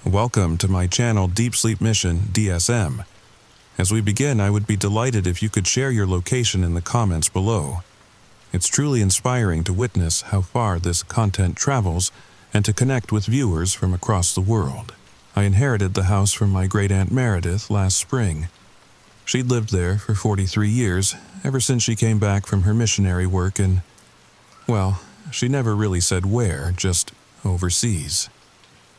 Welcome to my Channel Deep Sleep Mission-DSM. As we begin, I would be delighted if you could share your location in the comments below. It's truly inspiring to witness how far this content travels and to connect with viewers from across the world. I inherited the house from my great-aunt Meredith last spring. She'd lived there for 43 years, ever since she came back from her missionary work in, well, she never really said where, just overseas.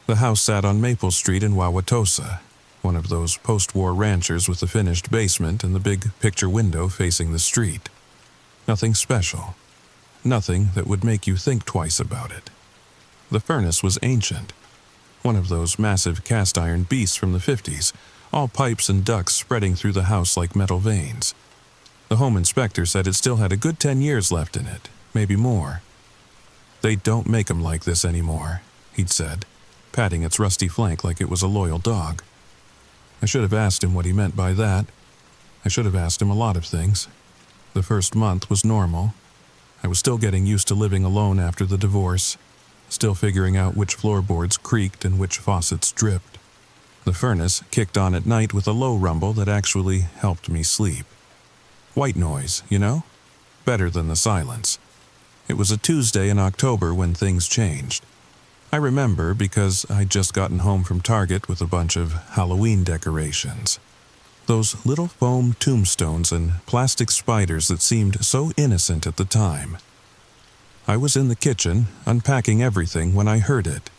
The house sat on Maple Street in Wauwatosa, one of those post-war ranchers with a finished basement and the big picture window facing the street. Nothing special. Nothing that would make you think twice about it. The furnace was ancient. One of those massive cast-iron beasts from the 50s, all pipes and ducts spreading through the house like metal veins. The home inspector said it still had a good 10 years left in it, maybe more. "They don't make 'em like this anymore," he'd said, patting its rusty flank like it was a loyal dog. I should have asked him what he meant by that. I should have asked him a lot of things. The first month was normal. I was still getting used to living alone after the divorce, still figuring out which floorboards creaked and which faucets dripped. The furnace kicked on at night with a low rumble that actually helped me sleep. White noise, you know? Better than the silence. It was a Tuesday in October when things changed. I remember because I'd just gotten home from Target with a bunch of Halloween decorations. Those little foam tombstones and plastic spiders that seemed so innocent at the time. I was in the kitchen, unpacking everything when I heard it.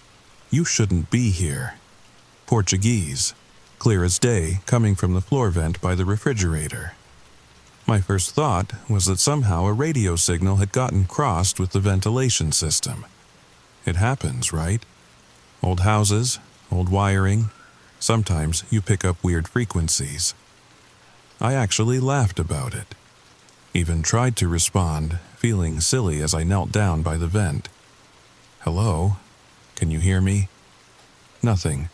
"You shouldn't be here." Portuguese, clear as day, coming from the floor vent by the refrigerator. My first thought was that somehow a radio signal had gotten crossed with the ventilation system. It happens, right? Old houses, old wiring. Sometimes you pick up weird frequencies. I actually laughed about it. Even tried to respond, feeling silly as I knelt down by the vent. "Hello? Can you hear me?" Nothing.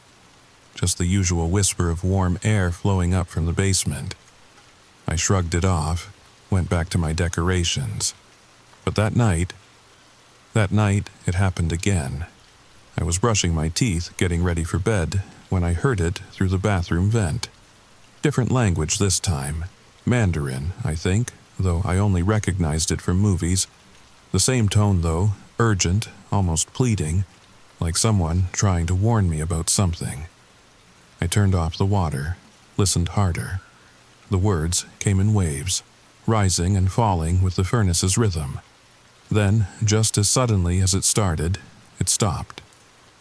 Just the usual whisper of warm air flowing up from the basement. I shrugged it off, went back to my decorations. But that night, it happened again. I was brushing my teeth, getting ready for bed, when I heard it through the bathroom vent. Different language this time. Mandarin, I think, though I only recognized it from movies. The same tone, though, urgent, almost pleading, like someone trying to warn me about something. I turned off the water, listened harder. The words came in waves, rising and falling with the furnace's rhythm. Then, just as suddenly as it started, it stopped.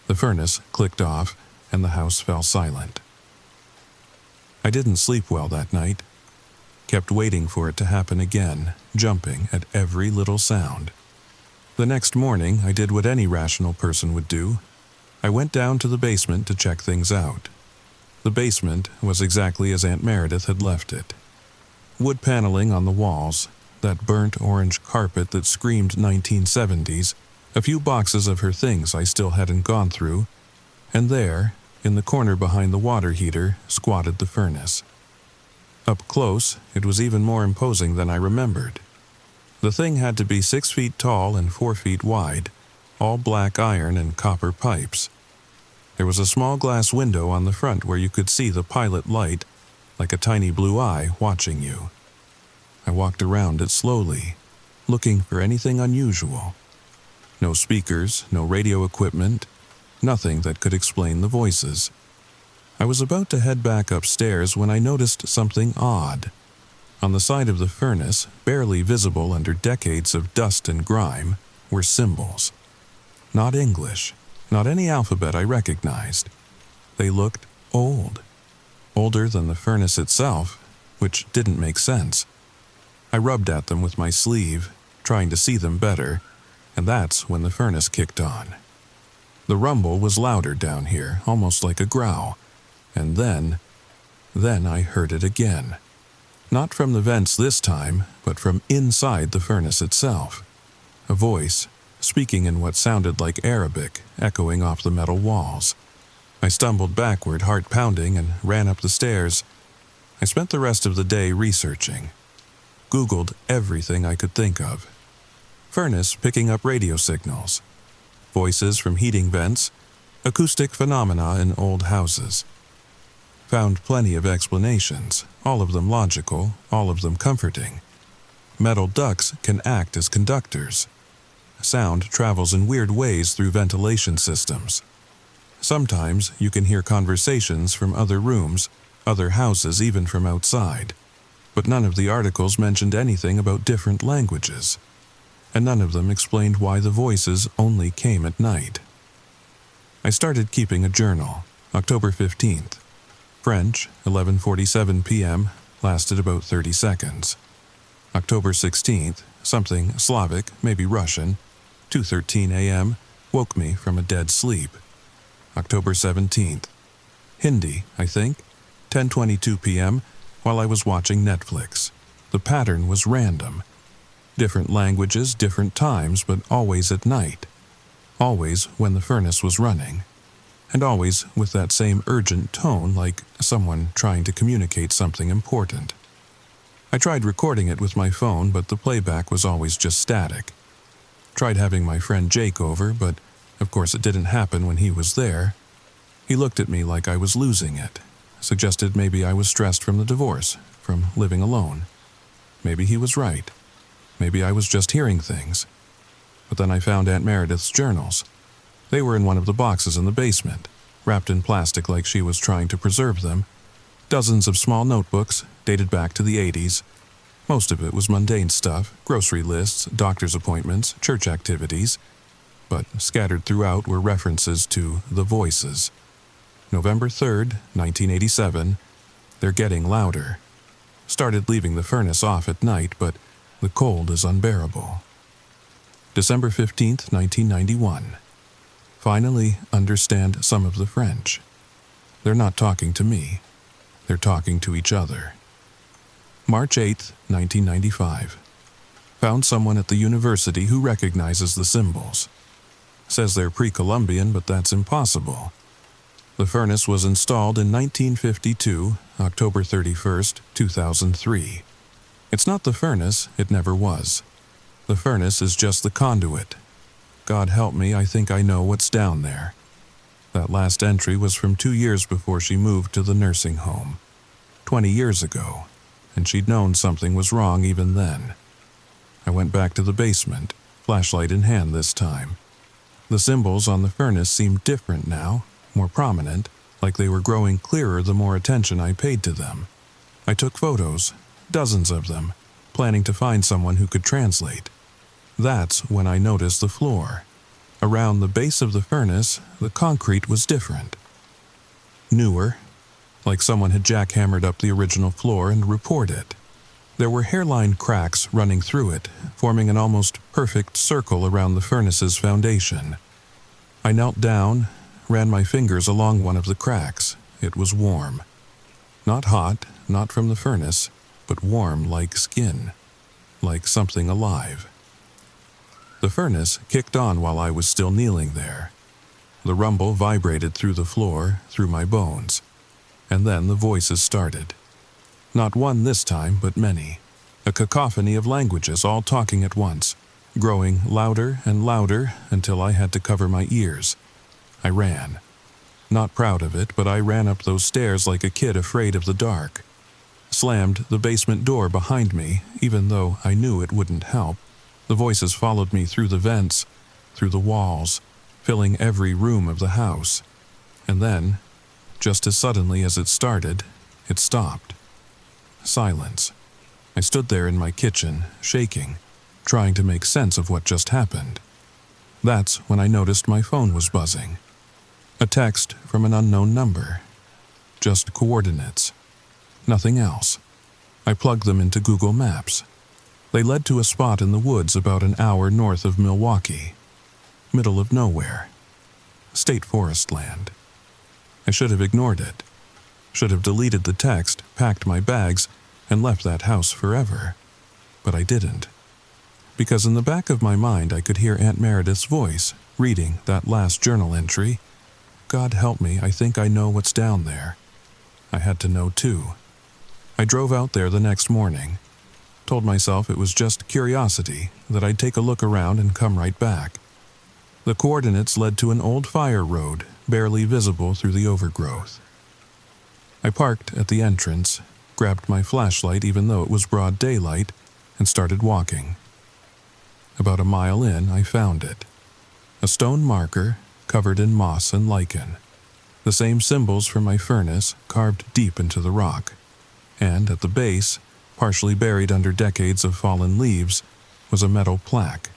The furnace clicked off, and the house fell silent. I didn't sleep well that night. Kept waiting for it to happen again, jumping at every little sound. The next morning, I did what any rational person would do. I went down to the basement to check things out. The basement was exactly as Aunt Meredith had left it. Wood paneling on the walls, that burnt orange carpet that screamed 1970s, a few boxes of her things I still hadn't gone through, and there, in the corner behind the water heater, squatted the furnace. Up close, it was even more imposing than I remembered. The thing had to be 6 feet tall and 4 feet wide, all black iron and copper pipes. There was a small glass window on the front where you could see the pilot light, like a tiny blue eye watching you. I walked around it slowly, looking for anything unusual. No speakers, no radio equipment, nothing that could explain the voices. I was about to head back upstairs when I noticed something odd. On the side of the furnace, barely visible under decades of dust and grime, were symbols. Not English, not any alphabet I recognized. They looked old. Older than the furnace itself, which didn't make sense. I rubbed at them with my sleeve, trying to see them better, and that's when the furnace kicked on. The rumble was louder down here, almost like a growl, and then I heard it again. Not from the vents this time, but from inside the furnace itself. A voice, speaking in what sounded like Arabic, echoing off the metal walls. I stumbled backward, heart pounding, and ran up the stairs. I spent the rest of the day researching. Googled everything I could think of. Furnace picking up radio signals. Voices from heating vents. Acoustic phenomena in old houses. Found plenty of explanations, all of them logical, all of them comforting. Metal ducts can act as conductors. Sound travels in weird ways through ventilation systems. Sometimes you can hear conversations from other rooms, other houses, even from outside. But none of the articles mentioned anything about different languages, and none of them explained why the voices only came at night. I started keeping a journal, October 15th. French, 11:47 p.m., lasted about 30 seconds. October 16th, something Slavic, maybe Russian, 2:13 a.m., woke me from a dead sleep. October 17th, Hindi, I think, 10:22 p.m., while I was watching Netflix. The pattern was random. Different languages, different times, but always at night. Always when the furnace was running. And always with that same urgent tone, like someone trying to communicate something important. I tried recording it with my phone, but the playback was always just static. Tried having my friend Jake over, but of course it didn't happen when he was there. He looked at me like I was losing it. Suggested maybe I was stressed from the divorce, from living alone. Maybe he was right. Maybe I was just hearing things. But then I found Aunt Meredith's journals. They were in one of the boxes in the basement, wrapped in plastic like she was trying to preserve them. Dozens of small notebooks, dated back to the 80s. Most of it was mundane stuff, grocery lists, doctor's appointments, church activities. But scattered throughout were references to the voices. November 3rd, 1987, they're getting louder. Started leaving the furnace off at night, but the cold is unbearable. December 15th, 1991. Finally understand some of the French. They're not talking to me. They're talking to each other. March 8th, 1995. Found someone at the university who recognizes the symbols. Says they're pre-Columbian, but that's impossible. The furnace was installed in 1952, October 31st, 2003. It's not the furnace, it never was. The furnace is just the conduit. God help me, I think I know what's down there. That last entry was from 2 years before she moved to the nursing home. 20 years ago, and she'd known something was wrong even then. I went back to the basement, flashlight in hand this time. The symbols on the furnace seemed different now, more prominent, like they were growing clearer the more attention I paid to them. I took photos, dozens of them, planning to find someone who could translate. That's when I noticed the floor. Around the base of the furnace, the concrete was different. Newer, like someone had jackhammered up the original floor and repoured it. There were hairline cracks running through it, forming an almost perfect circle around the furnace's foundation. I knelt down, ran my fingers along one of the cracks. It was warm. Not hot, not from the furnace, but warm like skin, like something alive. The furnace kicked on while I was still kneeling there. The rumble vibrated through the floor, through my bones. And then the voices started. Not one this time, but many. A cacophony of languages all talking at once, growing louder and louder until I had to cover my ears. I ran. Not proud of it, but I ran up those stairs like a kid afraid of the dark. Slammed the basement door behind me, even though I knew it wouldn't help. The voices followed me through the vents, through the walls, filling every room of the house. And then, just as suddenly as it started, it stopped. Silence. I stood there in my kitchen, shaking, trying to make sense of what just happened. That's when I noticed my phone was buzzing. A text from an unknown number. Just coordinates. Nothing else. I plugged them into Google Maps. They led to a spot in the woods about an hour north of Milwaukee. Middle of nowhere. State forest land. I should have ignored it. Should have deleted the text, packed my bags, and left that house forever. But I didn't. Because in the back of my mind I could hear Aunt Meredith's voice, reading that last journal entry. God help me, I think I know what's down there. I had to know too. I drove out there the next morning. Told myself it was just curiosity, that I'd take a look around and come right back. The coordinates led to an old fire road, barely visible through the overgrowth. I parked at the entrance, grabbed my flashlight even though it was broad daylight, and started walking. About a mile in, I found it. A stone marker covered in moss and lichen. The same symbols for my furnace carved deep into the rock. And at the base, partially buried under decades of fallen leaves, was a metal plaque.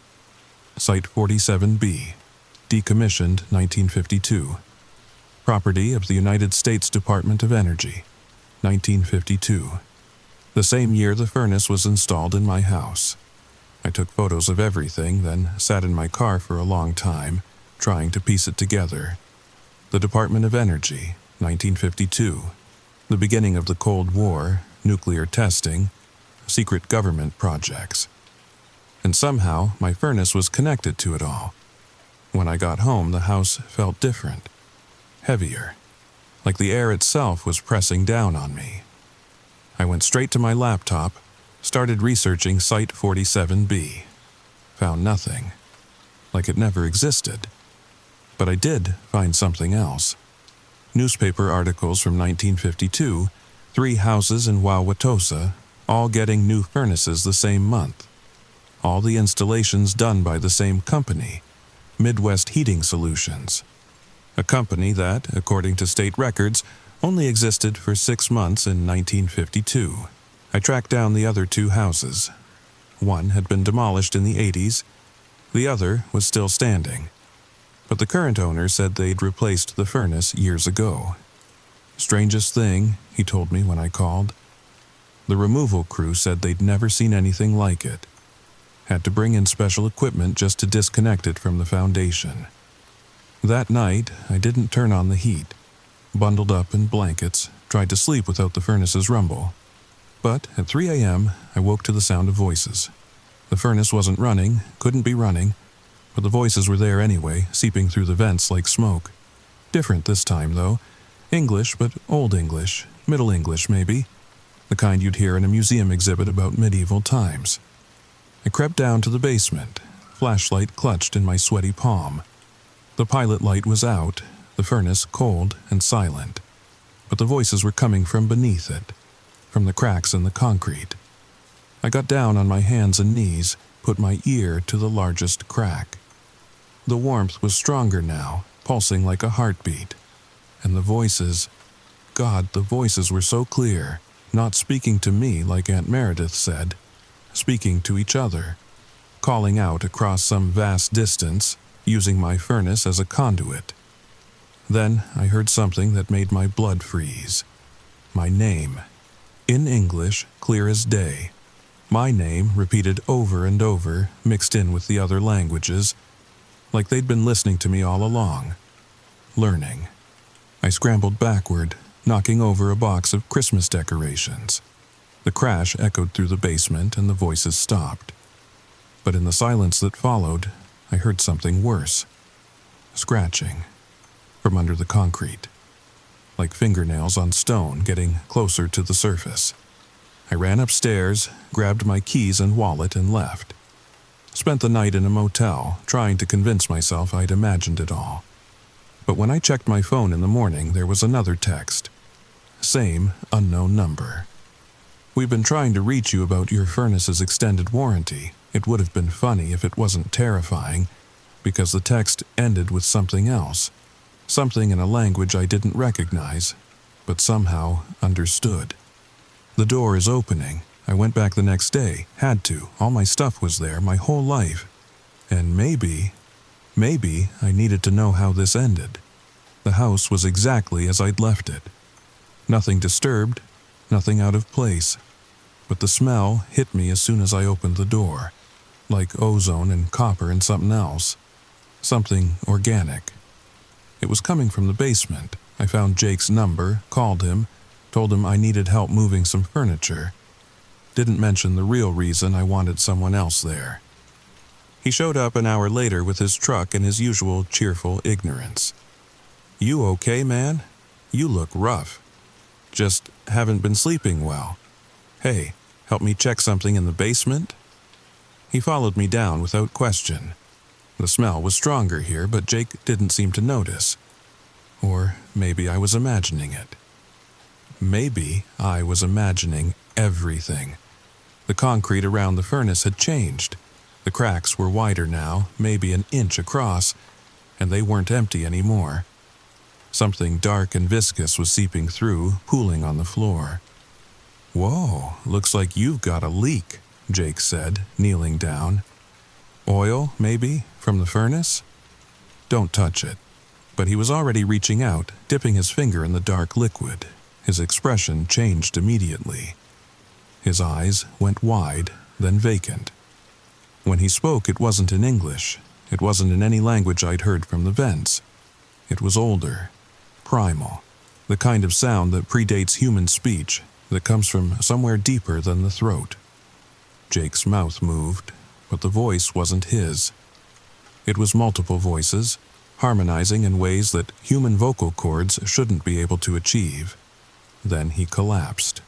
Site 47B, decommissioned 1952. Property of the United States Department of Energy, 1952. The same year the furnace was installed in my house. I took photos of everything, then sat in my car for a long time, trying to piece it together. The Department of Energy, 1952. The beginning of the Cold War, nuclear testing, secret government projects. And somehow my furnace was connected to it all. When I got home, the house felt different, heavier, like the air itself was pressing down on me. I went straight to my laptop, started researching Site 47B. Found nothing, like it never existed. But I did find something else. Newspaper articles from 1952, 3 houses in Wauwatosa, all getting new furnaces the same month. All the installations done by the same company, Midwest Heating Solutions. A company that, according to state records, only existed for 6 months in 1952. I tracked down the other 2 houses. One had been demolished in the 80s, the other was still standing. But the current owner said they'd replaced the furnace years ago. Strangest thing, he told me when I called. The removal crew said they'd never seen anything like it. Had to bring in special equipment just to disconnect it from the foundation. That night, I didn't turn on the heat. Bundled up in blankets, tried to sleep without the furnace's rumble. But at 3 a.m., I woke to the sound of voices. The furnace wasn't running, couldn't be running, but the voices were there anyway, seeping through the vents like smoke. Different this time, though. English, but Old English, Middle English maybe. The kind you'd hear in a museum exhibit about medieval times. I crept down to the basement, flashlight clutched in my sweaty palm. The pilot light was out, the furnace cold and silent. But the voices were coming from beneath it, from the cracks in the concrete. I got down on my hands and knees, put my ear to the largest crack. The warmth was stronger now, pulsing like a heartbeat. And the voices, God, the voices were so clear, not speaking to me like Aunt Meredith said, speaking to each other, calling out across some vast distance, using my furnace as a conduit. Then I heard something that made my blood freeze. My name. In English, clear as day. My name repeated over and over, mixed in with the other languages, like they'd been listening to me all along. Learning. I scrambled backward, knocking over a box of Christmas decorations. The crash echoed through the basement and the voices stopped. But in the silence that followed, I heard something worse. Scratching. From under the concrete. Like fingernails on stone getting closer to the surface. I ran upstairs, grabbed my keys and wallet and left. Spent the night in a motel, trying to convince myself I'd imagined it all. But when I checked my phone in the morning, there was another text. Same unknown number. We've been trying to reach you about your furnace's extended warranty. It would have been funny if it wasn't terrifying, because the text ended with something else. Something in a language I didn't recognize, but somehow understood. The door is opening. I went back the next day, had to. All my stuff was there, my whole life. And maybe I needed to know how this ended. The house was exactly as I'd left it. Nothing disturbed, nothing out of place. But the smell hit me as soon as I opened the door, like ozone and copper and something else. Something organic. It was coming from the basement. I found Jake's number, called him, told him I needed help moving some furniture. Didn't mention the real reason I wanted someone else there. He showed up an hour later with his truck and his usual cheerful ignorance. "You okay, man? You look rough. Just haven't been sleeping well. Hey, help me check something in the basement?" He followed me down without question. The smell was stronger here, but Jake didn't seem to notice. Or maybe I was imagining it. Maybe I was imagining everything. The concrete around the furnace had changed. The cracks were wider now, maybe an inch across, and they weren't empty anymore. Something dark and viscous was seeping through, pooling on the floor. "Whoa, looks like you've got a leak," Jake said, kneeling down. "Oil, maybe, from the furnace?" "Don't touch it." But he was already reaching out, dipping his finger in the dark liquid. His expression changed immediately. His eyes went wide, then vacant. When he spoke, it wasn't in English. It wasn't in any language I'd heard from the vents. It was older, primal, the kind of sound that predates human speech, that comes from somewhere deeper than the throat. Jake's mouth moved, but the voice wasn't his. It was multiple voices, harmonizing in ways that human vocal cords shouldn't be able to achieve. Then he collapsed.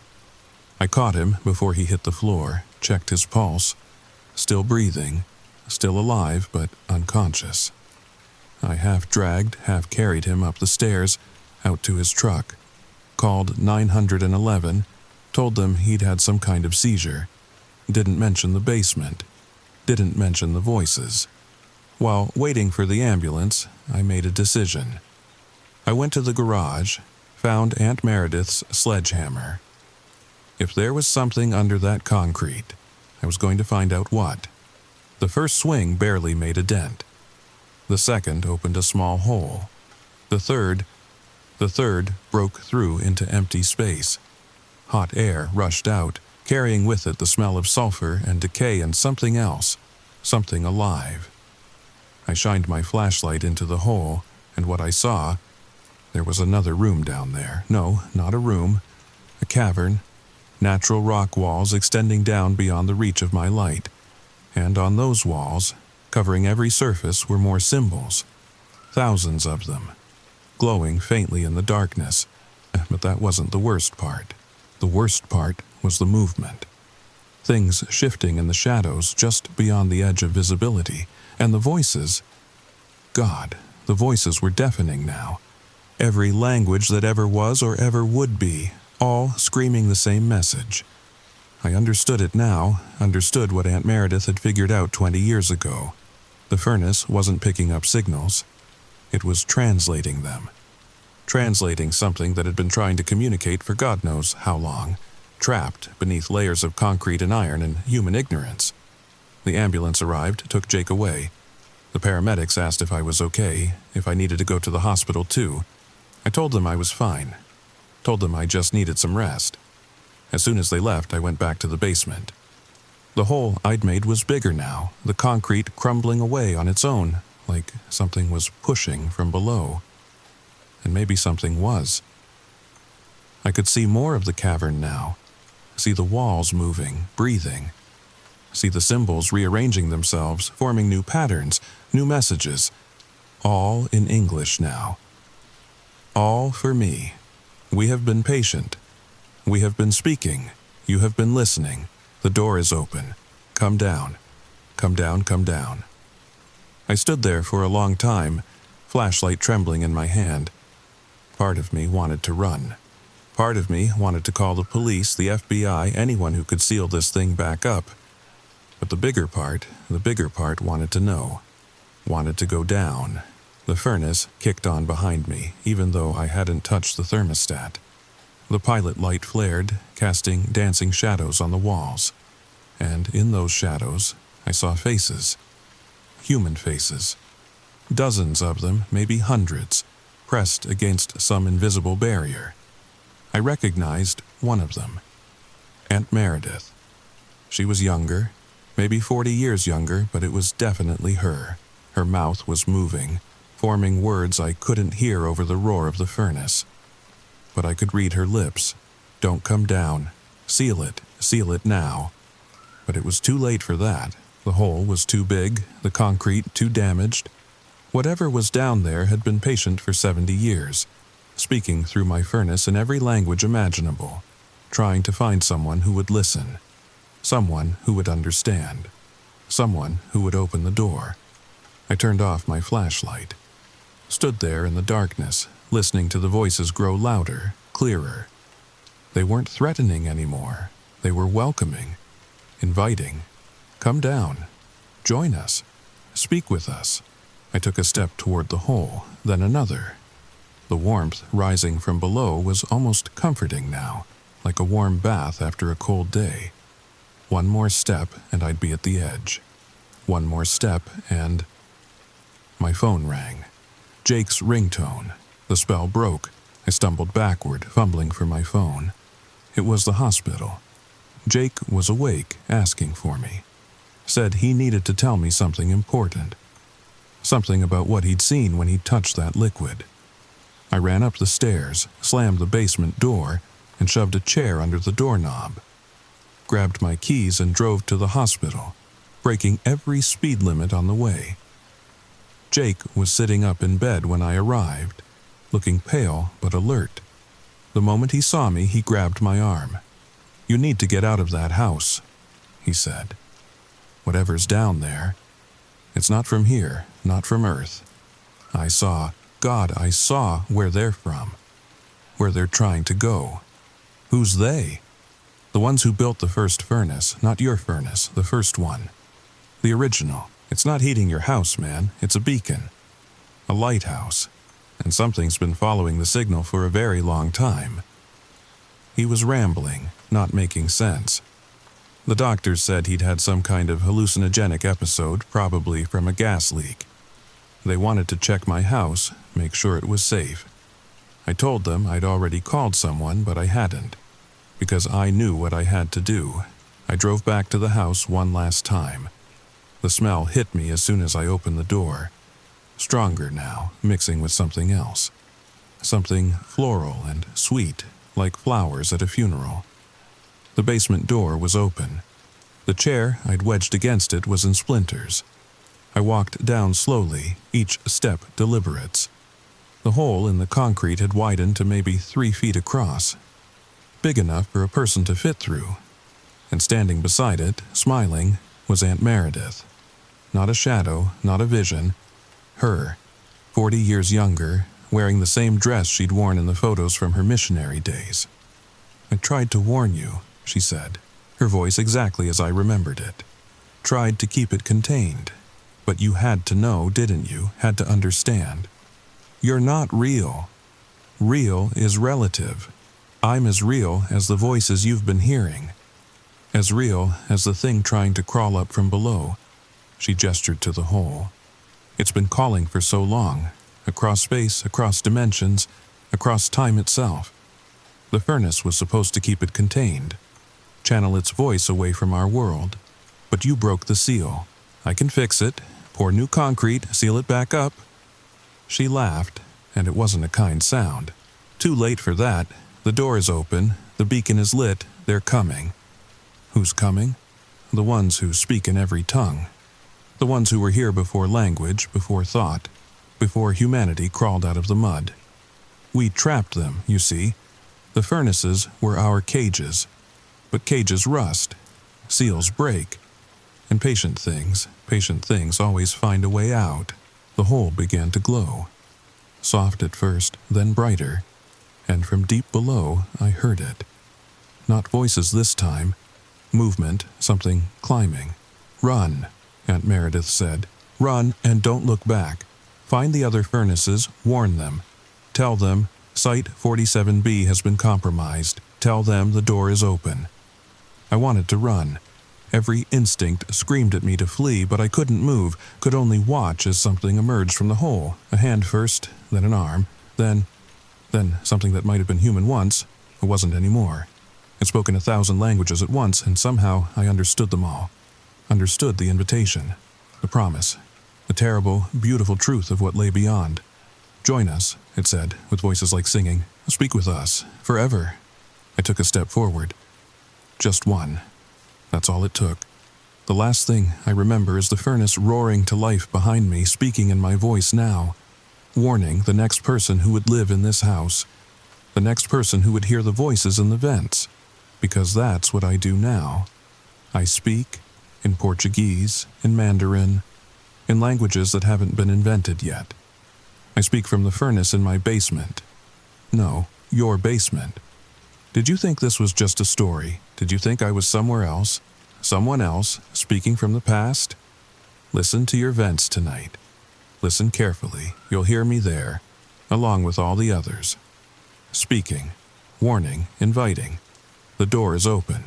I caught him before he hit the floor, checked his pulse. Still breathing, still alive but unconscious. I half dragged, half carried him up the stairs, out to his truck. Called 911, told them he'd had some kind of seizure. Didn't mention the basement. Didn't mention the voices. While waiting for the ambulance, I made a decision. I went to the garage, found Aunt Meredith's sledgehammer. If there was something under that concrete, I was going to find out what. The first swing barely made a dent. The second opened a small hole. The third broke through into empty space. Hot air rushed out, carrying with it the smell of sulfur and decay and something else, something alive. I shined my flashlight into the hole, and what I saw, there was another room down there. No, not a room, a cavern, natural rock walls extending down beyond the reach of my light. And on those walls, covering every surface, were more symbols. Thousands of them, glowing faintly in the darkness. But that wasn't the worst part. The worst part was the movement. Things shifting in the shadows just beyond the edge of visibility. And the voices, God, the voices were deafening now. Every language that ever was or ever would be, all screaming the same message. I understood it now, understood what Aunt Meredith had figured out 20 years ago. The furnace wasn't picking up signals. It was translating them. Translating something that had been trying to communicate for God knows how long, trapped beneath layers of concrete and iron and human ignorance. The ambulance arrived, took Jake away. The paramedics asked if I was okay, if I needed to go to the hospital too. I told them I was fine. Told them I just needed some rest. As soon as they left, I went back to the basement. The hole I'd made was bigger now, the concrete crumbling away on its own, like something was pushing from below. And maybe something was. I could see more of the cavern now, see the walls moving, breathing. See the symbols rearranging themselves, forming new patterns, new messages, all in English now. All for me. We have been patient. We have been speaking. You have been listening. The door is open. Come down. Come down, come down. I stood there for a long time, flashlight trembling in my hand. Part of me wanted to run. Part of me wanted to call the police, the FBI, anyone who could seal this thing back up. But the bigger part wanted to know. Wanted to go down. The furnace kicked on behind me, even though I hadn't touched the thermostat. The pilot light flared, casting dancing shadows on the walls. And in those shadows, I saw faces. Human faces. Dozens of them, maybe hundreds, pressed against some invisible barrier. I recognized one of them. Aunt Meredith. She was younger, maybe 40 years younger, but it was definitely her. Her mouth was moving, forming words I couldn't hear over the roar of the furnace. But I could read her lips. Don't come down. Seal it now. But it was too late for that. The hole was too big, the concrete too damaged. Whatever was down there had been patient for 70 years, speaking through my furnace in every language imaginable, trying to find someone who would listen. Someone who would understand. Someone who would open the door. I turned off my flashlight. Stood there in the darkness, listening to the voices grow louder, clearer. They weren't threatening anymore. They were welcoming, inviting. Come down. Join us. Speak with us. I took a step toward the hole, then another. The warmth rising from below was almost comforting now, like a warm bath after a cold day. One more step and I'd be at the edge. One more step and... My phone rang. Jake's ringtone. The spell broke. I stumbled backward, fumbling for my phone. It was the hospital. Jake was awake, asking for me. Said he needed to tell me something important. Something about what he'd seen when he touched that liquid. I ran up the stairs, slammed the basement door, and shoved a chair under the doorknob. Grabbed my keys and drove to the hospital, breaking every speed limit on the way. Jake was sitting up in bed when I arrived, looking pale but alert. The moment he saw me, he grabbed my arm. "You need to get out of that house," he said. "Whatever's down there, it's not from here, not from Earth. I saw where they're from, where they're trying to go." "Who's they?" "The ones who built the first furnace, not your furnace, the first one. The original. It's not heating your house, man. It's a beacon. A lighthouse. And something's been following the signal for a very long time." He was rambling, not making sense. The doctors said he'd had some kind of hallucinogenic episode, probably from a gas leak. They wanted to check my house, make sure it was safe. I told them I'd already called someone, but I hadn't. Because I knew what I had to do. I drove back to the house one last time. The smell hit me as soon as I opened the door. Stronger now, mixing with something else. Something floral and sweet, like flowers at a funeral. The basement door was open. The chair I'd wedged against it was in splinters. I walked down slowly, each step deliberate. The hole in the concrete had widened to maybe 3 feet across, big enough for a person to fit through. And standing beside it, smiling, was Aunt Meredith. Not a shadow, not a vision. Her, 40 years younger, wearing the same dress she'd worn in the photos from her missionary days. "I tried to warn you," she said, her voice exactly as I remembered it. "Tried to keep it contained. But you had to know, didn't you? Had to understand. You're not real. Real is relative. I'm as real as the voices you've been hearing. As real as the thing trying to crawl up from below." She gestured to the hole. "It's been calling for so long, across space, across dimensions, across time itself. The furnace was supposed to keep it contained, channel its voice away from our world. But you broke the seal. I can fix it, pour new concrete, seal it back up." She laughed, and it wasn't a kind sound. "Too late for that. The door is open, the beacon is lit, they're coming." "Who's coming?" "The ones who speak in every tongue. The ones who were here before language, before thought, before humanity crawled out of the mud. We trapped them, you see. The furnaces were our cages. But cages rust. Seals break. And patient things always find a way out." The hole began to glow. Soft at first, then brighter. And from deep below, I heard it. Not voices this time. Movement, something climbing. "Run," Aunt Meredith said. "Run and don't look back. Find the other furnaces, warn them. Tell them Site 47B has been compromised. Tell them the door is open." I wanted to run. Every instinct screamed at me to flee, but I couldn't move, could only watch as something emerged from the hole. A hand first, then an arm, then something that might have been human once, but wasn't anymore. It spoke in 1,000 languages at once, and somehow I understood them all. Understood the invitation, the promise, the terrible, beautiful truth of what lay beyond. "Join us," it said, with voices like singing. "Speak with us, forever." I took a step forward. Just one. That's all it took. The last thing I remember is the furnace roaring to life behind me, speaking in my voice now, warning the next person who would live in this house, the next person who would hear the voices in the vents, because that's what I do now. I speak in Portuguese, in Mandarin, in languages that haven't been invented yet. I speak from the furnace in my basement. No, your basement. Did you think this was just a story? Did you think I was somewhere else? Someone else, speaking from the past? Listen to your vents tonight. Listen carefully. You'll hear me there, along with all the others. Speaking, warning, inviting. The door is open,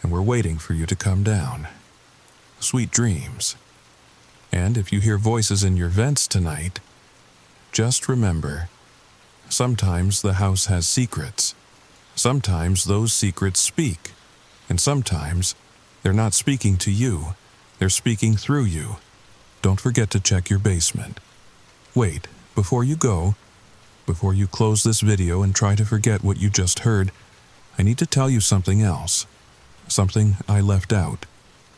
and we're waiting for you to come down. Sweet dreams. And if you hear voices in your vents tonight, just remember, sometimes the house has secrets. Sometimes those secrets speak, and sometimes they're not speaking to you, they're speaking through you. Don't forget to check your basement. Wait, before you go, before you close this video and try to forget what you just heard, I need to tell you something else. Something I left out.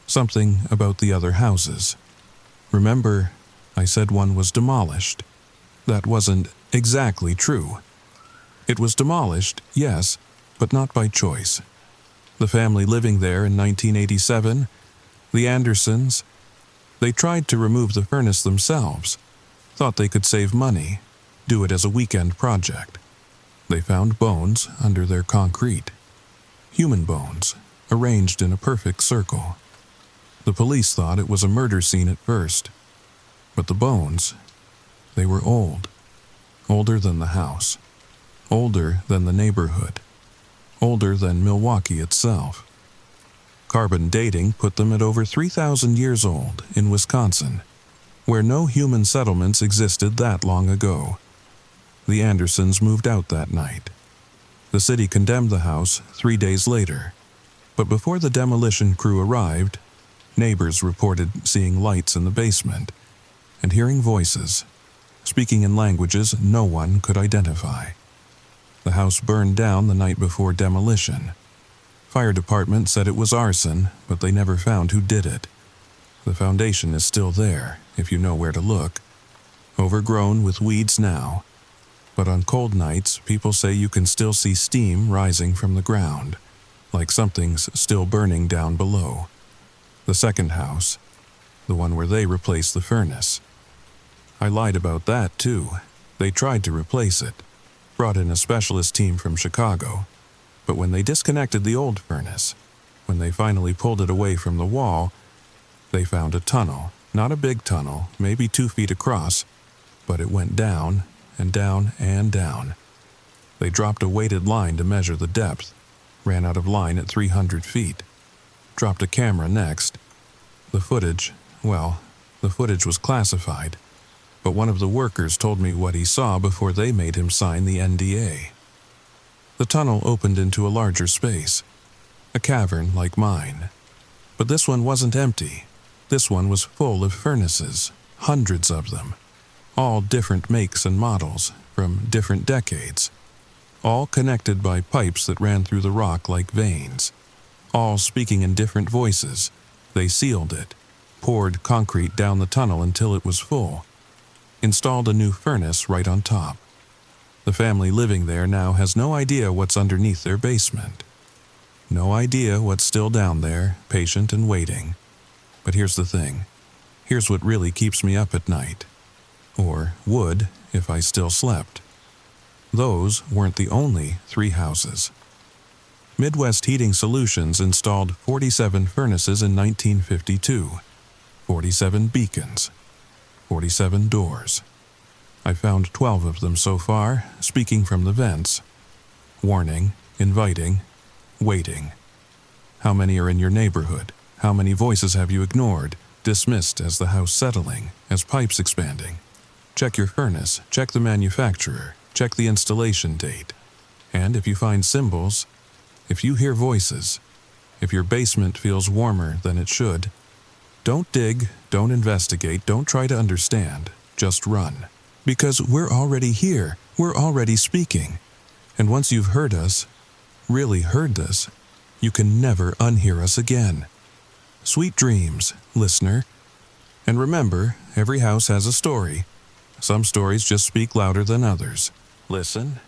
Something about the other houses. Remember, I said one was demolished. That wasn't exactly true. It was demolished, yes, but not by choice. The family living there in 1987, the Andersons, they tried to remove the furnace themselves, thought they could save money, do it as a weekend project. They found bones under their concrete. Human bones, arranged in a perfect circle. The police thought it was a murder scene at first, but the bones, they were old. Older than the house. Older than the neighborhood. Older than Milwaukee itself. Carbon dating put them at over 3,000 years old in Wisconsin, where no human settlements existed that long ago. The Andersons moved out that night. The city condemned the house 3 days later, but before the demolition crew arrived, neighbors reported seeing lights in the basement and hearing voices, speaking in languages no one could identify. The house burned down the night before demolition. Fire department said it was arson, but they never found who did it. The foundation is still there, if you know where to look. Overgrown with weeds now, but on cold nights, people say you can still see steam rising from the ground, like something's still burning down below. The second house, the one where they replaced the furnace. I lied about that too. They tried to replace it, brought in a specialist team from Chicago, but when they disconnected the old furnace, when they finally pulled it away from the wall, they found a tunnel, not a big tunnel, maybe 2 feet across, but it went down and down and down. They dropped a weighted line to measure the depth, ran out of line at 300 feet. Dropped a camera next. The footage was classified, but one of the workers told me what he saw before they made him sign the NDA. The tunnel opened into a larger space, a cavern like mine. But this one wasn't empty. This one was full of furnaces, hundreds of them, all different makes and models, from different decades, all connected by pipes that ran through the rock like veins, all speaking in different voices. They sealed it, poured concrete down the tunnel until it was full, installed a new furnace right on top. The family living there now has no idea what's underneath their basement. No idea what's still down there, patient and waiting. But here's the thing. Here's what really keeps me up at night. Or would if I still slept. Those weren't the only 3 houses. Midwest Heating Solutions installed 47 furnaces in 1952, 47 beacons, 47 doors. I found 12 of them so far, speaking from the vents. Warning, inviting, waiting. How many are in your neighborhood? How many voices have you ignored, dismissed as the house settling, as pipes expanding? Check your furnace, check the manufacturer, check the installation date. And if you find symbols, if you hear voices, if your basement feels warmer than it should, don't dig, don't investigate, don't try to understand, just run. Because we're already here, we're already speaking. And once you've heard us, really heard us, you can never unhear us again. Sweet dreams, listener. And remember, every house has a story. Some stories just speak louder than others. Listen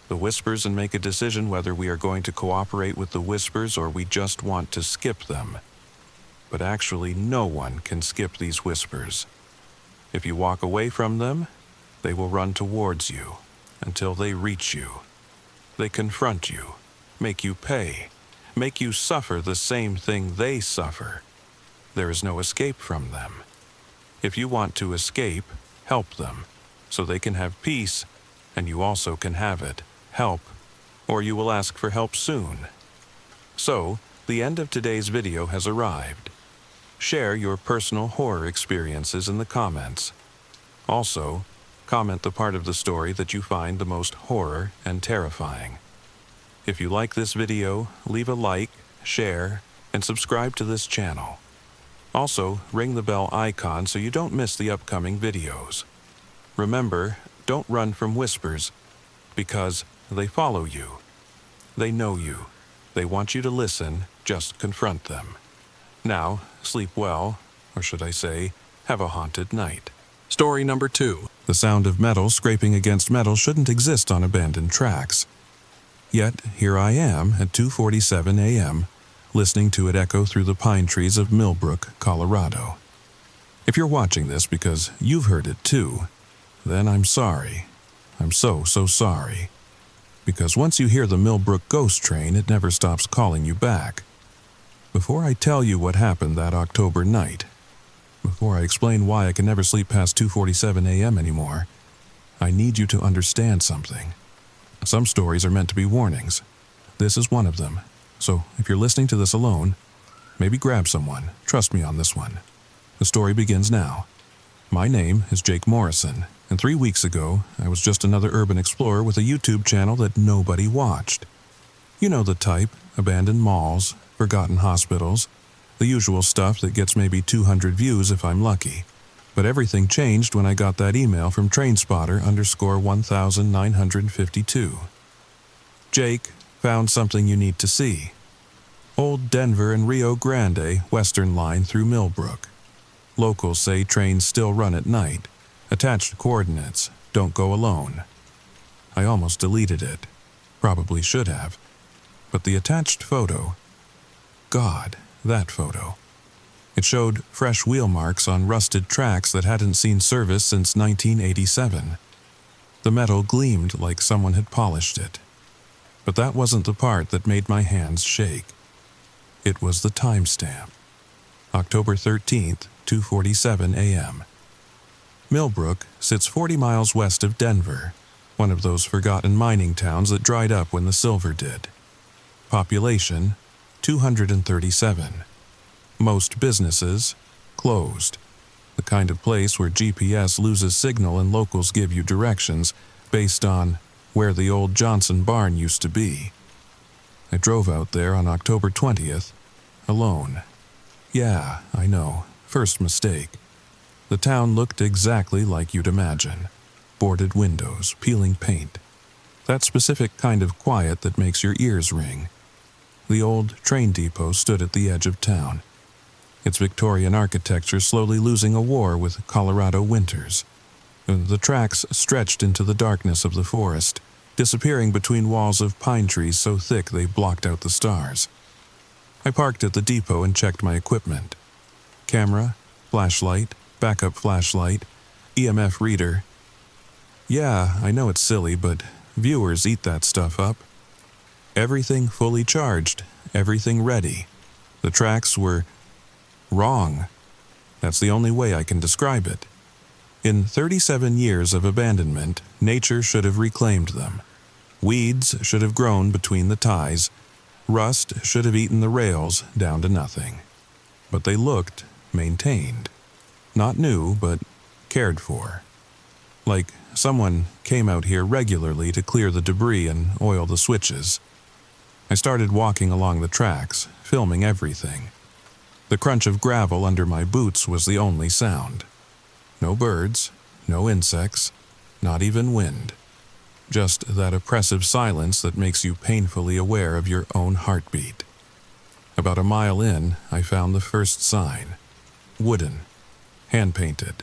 the whispers and make a decision whether we are going to cooperate with the whispers or we just want to skip them. But actually, no one can skip these whispers. If you walk away from them, They will run towards you until they reach you. They confront you, make you pay, make you suffer the same thing they suffer. There is no escape from them. If you want to escape, help them, so they can have peace, and you also can have it. Help, or you will ask for help soon. So, the end of today's video has arrived. Share your personal horror experiences in the comments. Also, comment the part of the story that you find the most horror and terrifying. If you like this video, leave a like, share, and subscribe to this channel. Also, ring the bell icon so you don't miss the upcoming videos. Remember, don't run from whispers, because they follow you. They know you. They want you to listen, just confront them. Now, sleep well, or should I say, have a haunted night. Story number 2. The sound of metal scraping against metal shouldn't exist on abandoned tracks. Yet, here I am at 2:47 a.m., listening to it echo through the pine trees of Millbrook, Colorado. If you're watching this because you've heard it too, then I'm sorry. I'm so sorry. Because once you hear the Millbrook ghost train, it never stops calling you back. Before I tell you what happened that October night, before I explain why I can never sleep past 2:47 a.m. anymore, I need you to understand something. Some stories are meant to be warnings. This is one of them. So if you're listening to this alone, maybe grab someone. Trust me on this one. The story begins now. My name is Jake Morrison, and 3 weeks ago, I was just another urban explorer with a YouTube channel that nobody watched. You know the type: abandoned malls, forgotten hospitals, the usual stuff that gets maybe 200 views if I'm lucky. But everything changed when I got that email from Trainspotter_1952. Jake found something you need to see. Old Denver and Rio Grande Western Line through Millbrook. Locals say trains still run at night. Attached coordinates. Don't go alone. I almost deleted it. Probably should have. But the attached photo... God, that photo. It showed fresh wheel marks on rusted tracks that hadn't seen service since 1987. The metal gleamed like someone had polished it. But that wasn't the part that made my hands shake. It was the timestamp. October 13th, 2:47 a.m. Millbrook sits 40 miles west of Denver, one of those forgotten mining towns that dried up when the silver did. Population, 237. Most businesses, closed. The kind of place where GPS loses signal and locals give you directions based on where the old Johnson barn used to be. I drove out there on October 20th, alone. Yeah, I know, first mistake. The town looked exactly like you'd imagine. Boarded windows, peeling paint. That specific kind of quiet that makes your ears ring. The old train depot stood at the edge of town. Its Victorian architecture slowly losing a war with Colorado winters. The tracks stretched into the darkness of the forest, disappearing between walls of pine trees so thick they blocked out the stars. I parked at the depot and checked my equipment. Camera, flashlight, backup flashlight, EMF reader. Yeah, I know it's silly, but viewers eat that stuff up. Everything fully charged, everything ready. The tracks were wrong. That's the only way I can describe it. In 37 years of abandonment, nature should have reclaimed them. Weeds should have grown between the ties. Rust should have eaten the rails down to nothing. But they looked maintained. Not new, but cared for. Like someone came out here regularly to clear the debris and oil the switches. I started walking along the tracks, filming everything. The crunch of gravel under my boots was the only sound. No birds, no insects, not even wind. Just that oppressive silence that makes you painfully aware of your own heartbeat. About a mile in, I found the first sign. Wooden, hand-painted,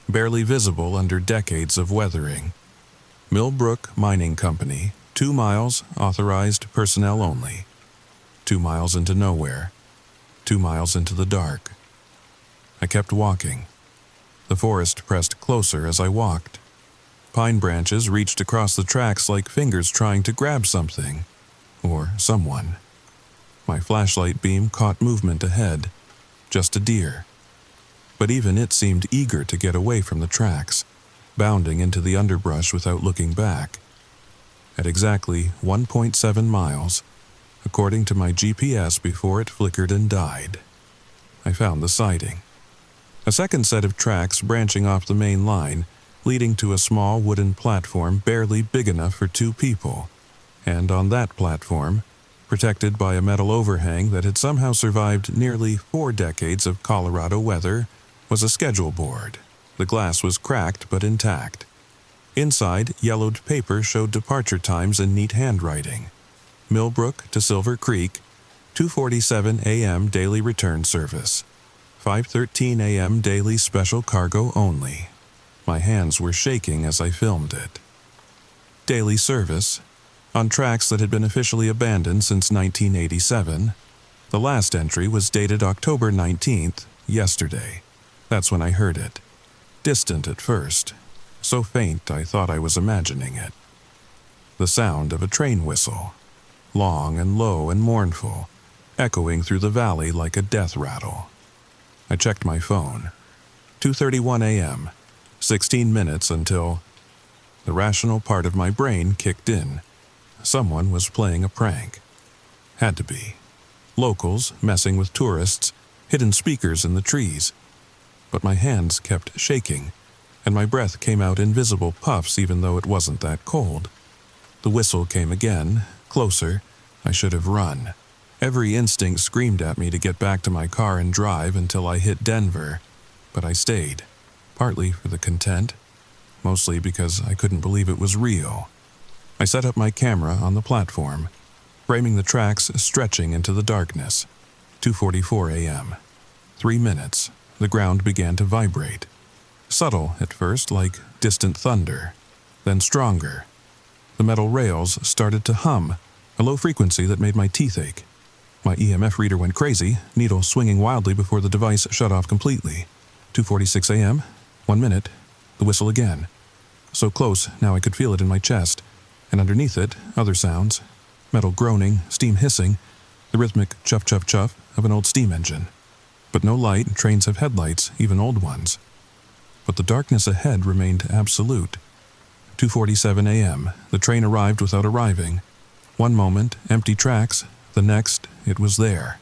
barely visible under decades of weathering. Millbrook Mining Company, 2 miles, authorized personnel only. 2 miles into nowhere. 2 miles into the dark. I kept walking. The forest pressed closer as I walked. Pine branches reached across the tracks like fingers trying to grab something. Or someone. My flashlight beam caught movement ahead. Just a deer. But even it seemed eager to get away from the tracks, bounding into the underbrush without looking back. At exactly 1.7 miles, according to my GPS before it flickered and died, I found the sighting. A second set of tracks branching off the main line, leading to a small wooden platform barely big enough for two people, and on that platform, protected by a metal overhang that had somehow survived nearly 4 decades of Colorado weather, was a schedule board. The glass was cracked but intact. Inside, yellowed paper showed departure times in neat handwriting. Millbrook to Silver Creek, 2:47 a.m. daily return service. 5:13 a.m. daily special cargo only. My hands were shaking as I filmed it. Daily service. On tracks that had been officially abandoned since 1987. The last entry was dated October 19th, yesterday. That's when I heard it. Distant at first. So faint I thought I was imagining it. The sound of a train whistle. Long and low and mournful, echoing through the valley like a death rattle. I checked my phone. 2:31 a.m. 16 minutes until the rational part of my brain kicked in. Someone was playing a prank. Had to be. Locals messing with tourists, hidden speakers in the trees. But my hands kept shaking, and my breath came out in visible puffs even though it wasn't that cold. The whistle came again, closer. I should have run. Every instinct screamed at me to get back to my car and drive until I hit Denver, but I stayed, partly for the content, mostly because I couldn't believe it was real. I set up my camera on the platform, framing the tracks stretching into the darkness. 2:44 a.m. 3 minutes, the ground began to vibrate. Subtle at first, like distant thunder, then stronger. The metal rails started to hum, a low frequency that made my teeth ache. My EMF reader went crazy, needle swinging wildly before the device shut off completely. 2:46 a.m., 1 minute, the whistle again. So close, now I could feel it in my chest, and underneath it, other sounds. Metal groaning, steam hissing, the rhythmic chuff-chuff-chuff of an old steam engine. But no light, trains have headlights, even old ones. But the darkness ahead remained absolute. 2:47 a.m., the train arrived without arriving. One moment, empty tracks, the next, it was there.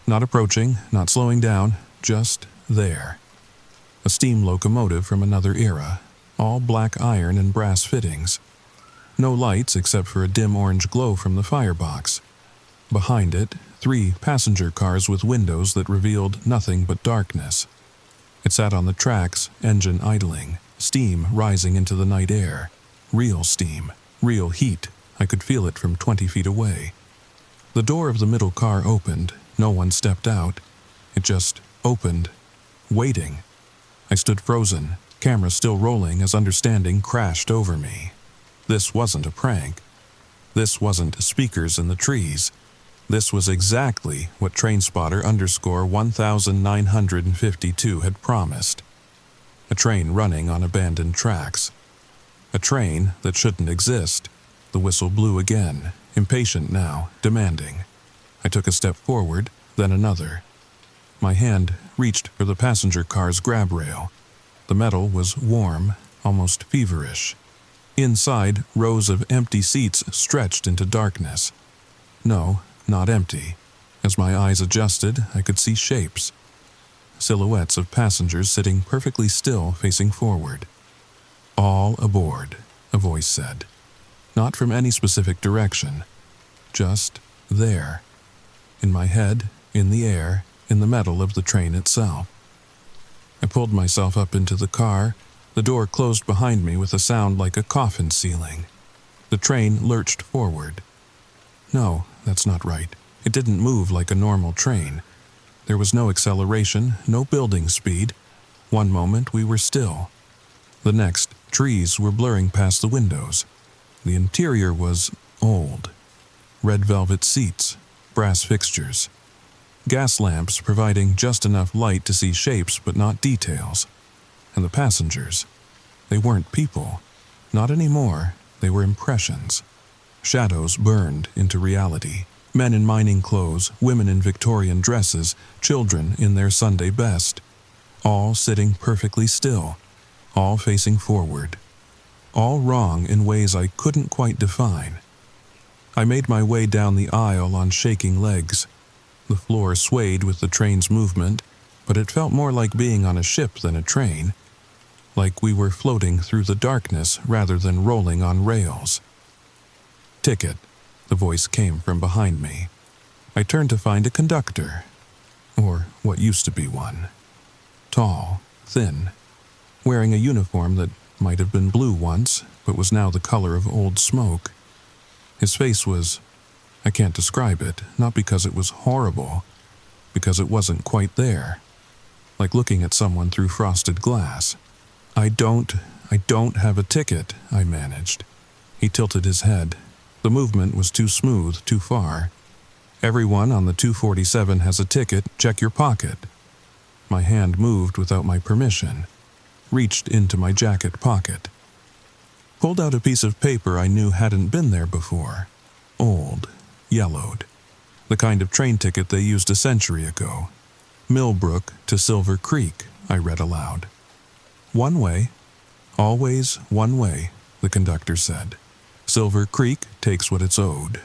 Not approaching, not slowing down, just there. A steam locomotive from another era, all black iron and brass fittings. No lights except for a dim orange glow from the firebox. Behind it, 3 passenger cars with windows that revealed nothing but darkness. It sat on the tracks, engine idling, steam rising into the night air. Real steam, real heat. I could feel it from 20 feet away. The door of the middle car opened. No one stepped out. It just opened, waiting. I stood frozen, camera still rolling as understanding crashed over me. This wasn't a prank. This wasn't speakers in the trees. This was exactly what Trainspotter_1952 had promised. A train running on abandoned tracks. A train that shouldn't exist. The whistle blew again, impatient now, demanding. I took a step forward, then another. My hand reached for the passenger car's grab rail. The metal was warm, almost feverish. Inside, rows of empty seats stretched into darkness. No, not empty. As my eyes adjusted, I could see shapes. Silhouettes of passengers sitting perfectly still, facing forward. "All aboard," a voice said. Not from any specific direction. Just there. In my head, in the air, in the metal of the train itself. I pulled myself up into the car. The door closed behind me with a sound like a coffin ceiling. The train lurched forward. No, that's not right. It didn't move like a normal train. There was no acceleration, no building speed. One moment we were still. The next, trees were blurring past the windows. The interior was old. Red velvet seats, brass fixtures. Gas lamps providing just enough light to see shapes but not details. And the passengers. They weren't people. Not anymore. They were impressions. Shadows burned into reality. Men in mining clothes, women in Victorian dresses, children in their Sunday best. All sitting perfectly still. All facing forward. All wrong in ways I couldn't quite define. I made my way down the aisle on shaking legs. The floor swayed with the train's movement, but it felt more like being on a ship than a train. Like we were floating through the darkness rather than rolling on rails. "Ticket," the voice came from behind me. I turned to find a conductor, or what used to be one. Tall, thin, wearing a uniform that might have been blue once, but was now the color of old smoke. His face was, I can't describe it, not because it was horrible, because it wasn't quite there. Like looking at someone through frosted glass. I don't have a ticket," I managed. He tilted his head. The movement was too smooth, too far. "Everyone on the 247 has a ticket, check your pocket." My hand moved without my permission, reached into my jacket pocket. Pulled out a piece of paper I knew hadn't been there before. Old, yellowed. The kind of train ticket they used a century ago. "Millbrook to Silver Creek," I read aloud. "One way, always one way," the conductor said. "Silver Creek takes what it's owed."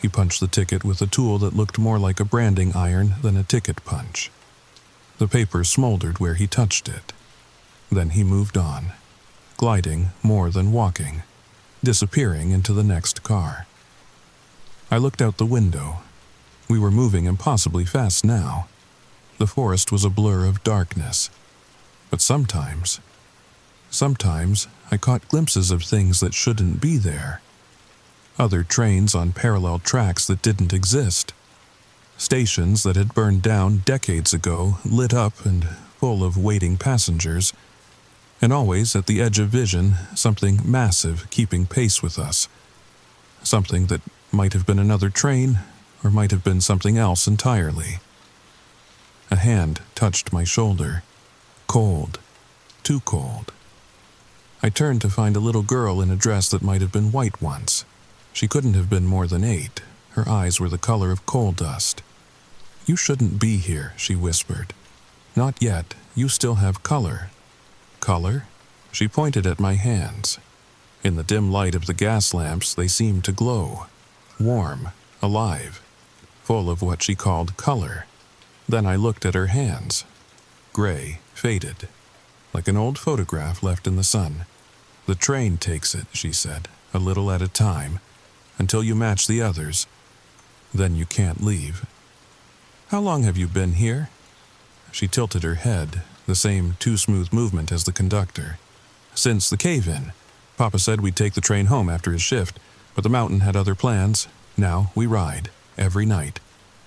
He punched the ticket with a tool that looked more like a branding iron than a ticket punch. The paper smoldered where he touched it. Then he moved on, gliding more than walking, disappearing into the next car. I looked out the window. We were moving impossibly fast now. The forest was a blur of darkness. But sometimes I caught glimpses of things that shouldn't be there. Other trains on parallel tracks that didn't exist. Stations that had burned down decades ago, lit up and full of waiting passengers. And always at the edge of vision, something massive keeping pace with us. Something that might have been another train, or might have been something else entirely. A hand touched my shoulder. Cold. Too cold. I turned to find a little girl in a dress that might have been white once. She couldn't have been more than 8. Her eyes were the color of coal dust. "You shouldn't be here," she whispered. "Not yet. You still have color." "Color?" She pointed at my hands. In the dim light of the gas lamps, they seemed to glow. Warm, alive, full of what she called color. Then I looked at her hands. Gray, faded, like an old photograph left in the sun. "The train takes it," she said, "a little at a time, until you match the others. Then you can't leave." "How long have you been here?" She tilted her head, the same too smooth movement as the conductor. "Since the cave-in. Papa said we'd take the train home after his shift, but the mountain had other plans. Now we ride, every night.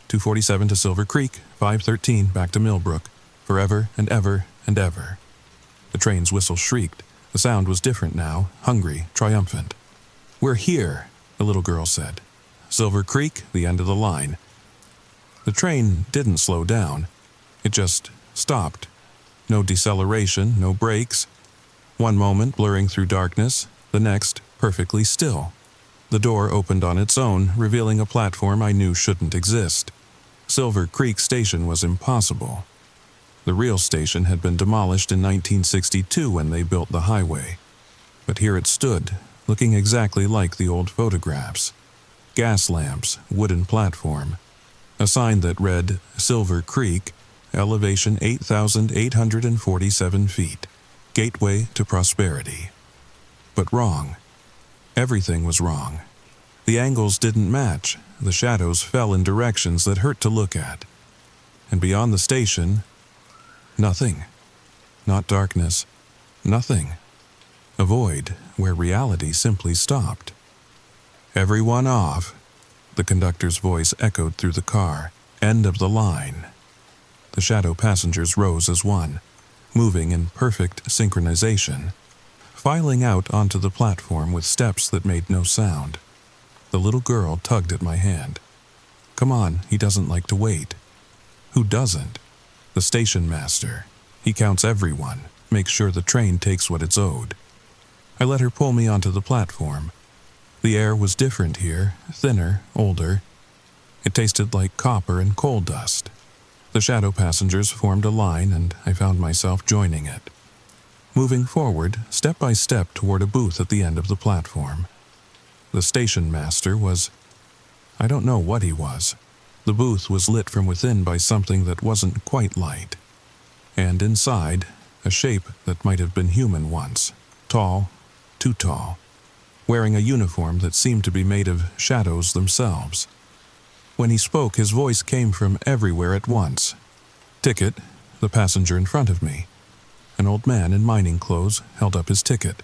247 to Silver Creek, 513 back to Millbrook, forever and ever and ever." The train's whistle shrieked. The sound was different now, hungry, triumphant. "We're here," the little girl said. "Silver Creek, the end of the line." The train didn't slow down. It just stopped. No deceleration, no brakes. One moment blurring through darkness, the next perfectly still. The door opened on its own, revealing a platform I knew shouldn't exist. Silver Creek Station was impossible. The real station had been demolished in 1962 when they built the highway. But here it stood, looking exactly like the old photographs. Gas lamps, wooden platform. A sign that read, "Silver Creek, elevation 8,847 feet. Gateway to prosperity." But wrong. Everything was wrong. The angles didn't match. The shadows fell in directions that hurt to look at. And beyond the station, nothing. Not darkness. Nothing. A void where reality simply stopped. "Everyone off," the conductor's voice echoed through the car. "End of the line." The shadow passengers rose as one, moving in perfect synchronization, filing out onto the platform with steps that made no sound. The little girl tugged at my hand. "Come on, he doesn't like to wait." "Who doesn't?" "The station master. He counts everyone, makes sure the train takes what it's owed." I let her pull me onto the platform. The air was different here, thinner, older. It tasted like copper and coal dust. The shadow passengers formed a line, and I found myself joining it, moving forward, step by step, toward a booth at the end of the platform. The station master was... I don't know what he was. The booth was lit from within by something that wasn't quite light. And inside, a shape that might have been human once. Tall, too tall, wearing a uniform that seemed to be made of shadows themselves. When he spoke, his voice came from everywhere at once. Ticket, the passenger in front of me. An old man in mining clothes held up his ticket.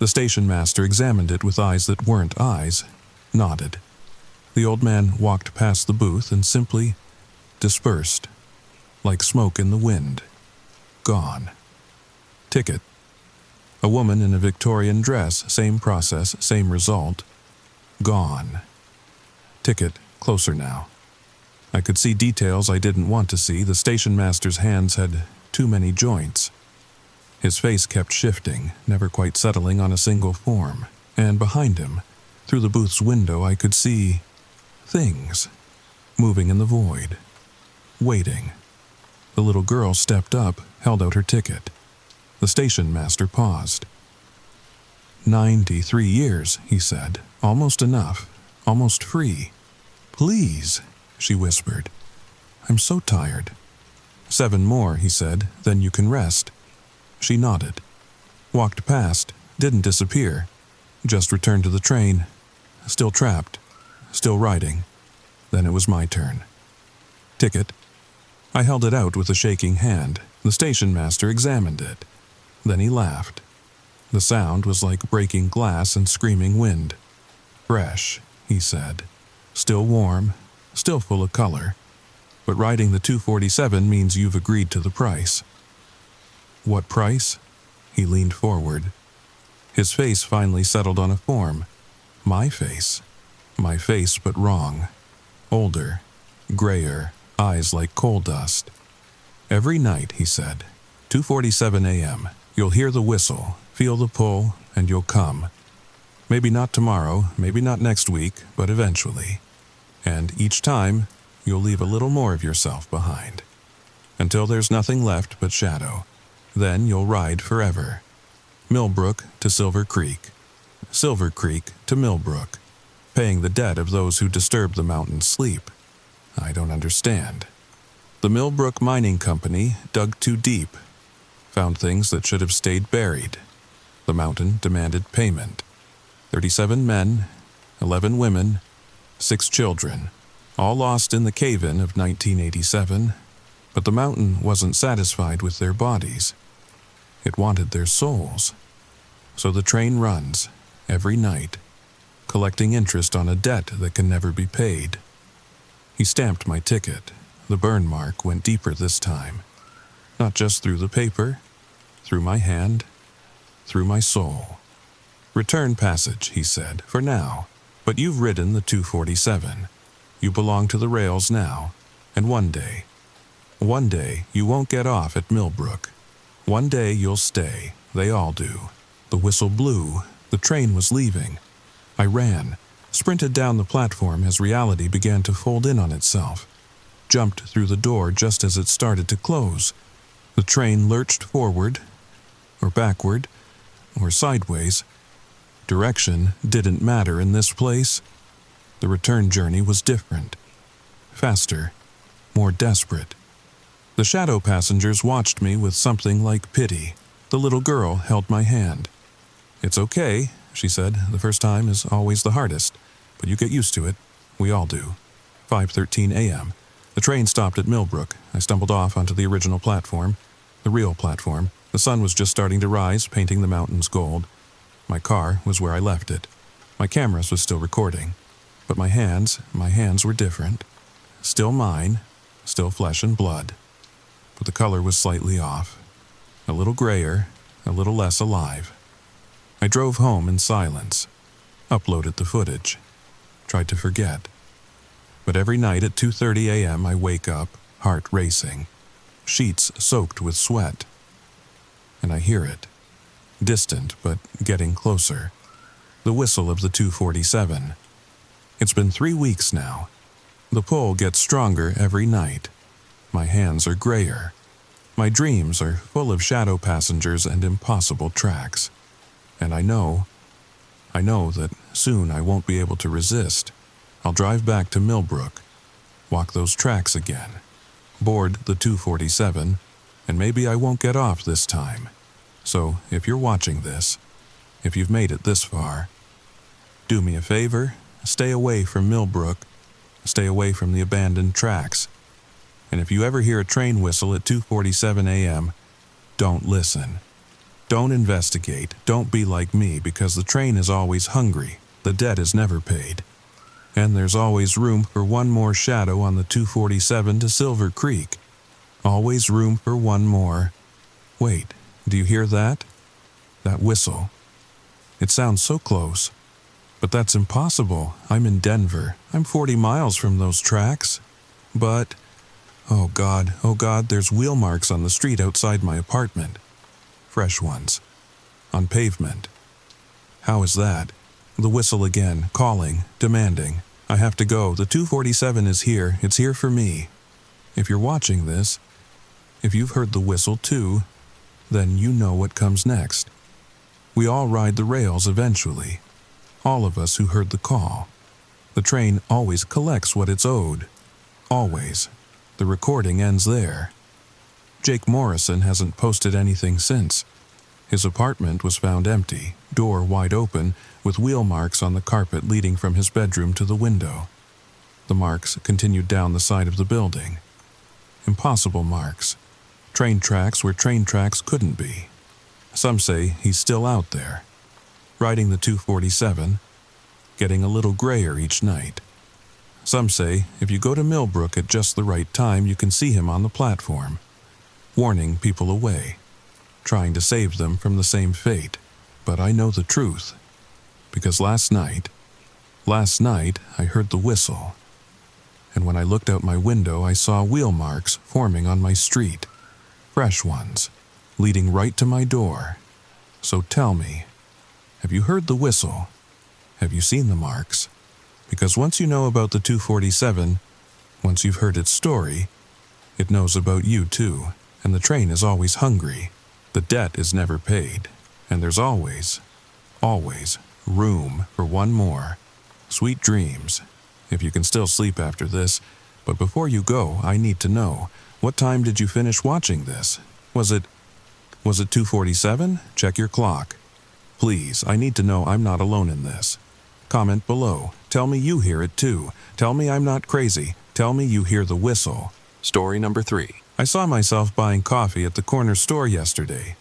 The station master examined it with eyes that weren't eyes, nodded. The old man walked past the booth and simply dispersed, like smoke in the wind. Gone. Ticket. A woman in a Victorian dress, same process, same result. Gone. Ticket, closer now. I could see details I didn't want to see. The station master's hands had too many joints. His face kept shifting, never quite settling on a single form. And behind him, through the booth's window, I could see things moving in the void, waiting. The little girl stepped up, held out her ticket. The station master paused. 93 years, he said. Almost enough. Almost free. Please, she whispered. I'm so tired. 7 more, he said, then you can rest. She nodded. Walked past, didn't disappear. Just returned to the train. Still trapped. Still riding. Then it was my turn. Ticket. I held it out with a shaking hand. The station master examined it. Then he laughed. The sound was like breaking glass and screaming wind. Fresh, he said. Still warm, still full of color. But riding the 247 means you've agreed to the price. What price? He leaned forward. His face finally settled on a form. My face. My face, but wrong. Older, grayer, eyes like coal dust. Every night, he said, 2:47 a.m., you'll hear the whistle, feel the pull, and you'll come. Maybe not tomorrow, maybe not next week, but eventually. And each time, you'll leave a little more of yourself behind. Until there's nothing left but shadow. Then you'll ride forever. Millbrook to Silver Creek. Silver Creek to Millbrook. Paying the debt of those who disturb the mountain's sleep. I don't understand. The Millbrook Mining Company dug too deep. Found things that should have stayed buried. The mountain demanded payment. 37 men, 11 women, 6 children, all lost in the cave-in of 1987, but the mountain wasn't satisfied with their bodies. It wanted their souls. So the train runs, every night, collecting interest on a debt that can never be paid. He stamped my ticket. The burn mark went deeper this time. Not just through the paper, through my hand, through my soul. Return passage, he said, for now. But you've ridden the 247. You belong to the rails now. And one day you won't get off at Millbrook. One day you'll stay. They all do. The whistle blew. The train was leaving. I ran, sprinted down the platform as reality began to fold in on itself. Jumped through the door just as it started to close. The train lurched forward, or backward, or sideways. Direction didn't matter in this place. The return journey was different. Faster, more desperate. The shadow passengers watched me with something like pity. The little girl held my hand. It's okay, she said. The first time is always the hardest, but you get used to it. We all do. 5:13 a.m. The train stopped at Millbrook. I stumbled off onto the original platform, the real platform. The sun was just starting to rise, painting the mountains gold. My car was where I left it. My cameras was still recording. But my hands were different. Still mine, still flesh and blood. But the color was slightly off. A little grayer, a little less alive. I drove home in silence. Uploaded the footage. Tried to forget. But every night at 2:30 a.m. I wake up, heart racing. Sheets soaked with sweat. And I hear it. distant but getting closer. The whistle of the 247. It's been 3 weeks now. The pull gets stronger every night. My hands are grayer. My dreams are full of shadow passengers and impossible tracks. And I know that soon I won't be able to resist. I'll drive back to Millbrook, walk those tracks again, board the 247, and maybe I won't get off this time. So if you're watching this, if you've made it this far, do me a favor, stay away from Millbrook, stay away from the abandoned tracks. And if you ever hear a train whistle at 2:47 a.m., don't listen. Don't investigate, don't be like me, because the train is always hungry, the debt is never paid. And there's always room for one more shadow on the 247 to Silver Creek. Always room for one more. Wait, do you hear that? That whistle. It sounds so close. But that's impossible. I'm in Denver. I'm 40 miles from those tracks. But, oh God, there's wheel marks on the street outside my apartment. Fresh ones. On pavement. How is that? The whistle again, calling, demanding. I have to go. The 247 is here. It's here for me. If you're watching this, if you've heard the whistle too, then you know what comes next. We all ride the rails eventually. All of us who heard the call. The train always collects what it's owed. Always. The recording ends there. Jake Morrison hasn't posted anything since. His apartment was found empty, door wide open, with wheel marks on the carpet leading from his bedroom to the window. The marks continued down the side of the building. Impossible marks. Train tracks where train tracks couldn't be. Some say he's still out there, riding the 247, getting a little grayer each night. Some say if you go to Millbrook at just the right time, you can see him on the platform, warning people away, trying to save them from the same fate. But I know the truth, because last night I heard the whistle, and when I looked out my window, I saw wheel marks forming on my street, fresh ones, leading right to my door. So tell me, have you heard the whistle? Have you seen the marks? Because once you know about the 247, once you've heard its story, it knows about you too, and the train is always hungry. The debt is never paid, and there's always room for one more. Sweet dreams, if you can still sleep after this. But before you go, I need to know, what time did you finish watching this? Was it 2:47? Check your clock. Please, I need to know I'm not alone in this. Comment below. Tell me you hear it too. Tell me I'm not crazy. Tell me you hear the whistle. Story number 3. I saw myself buying coffee at the corner store yesterday.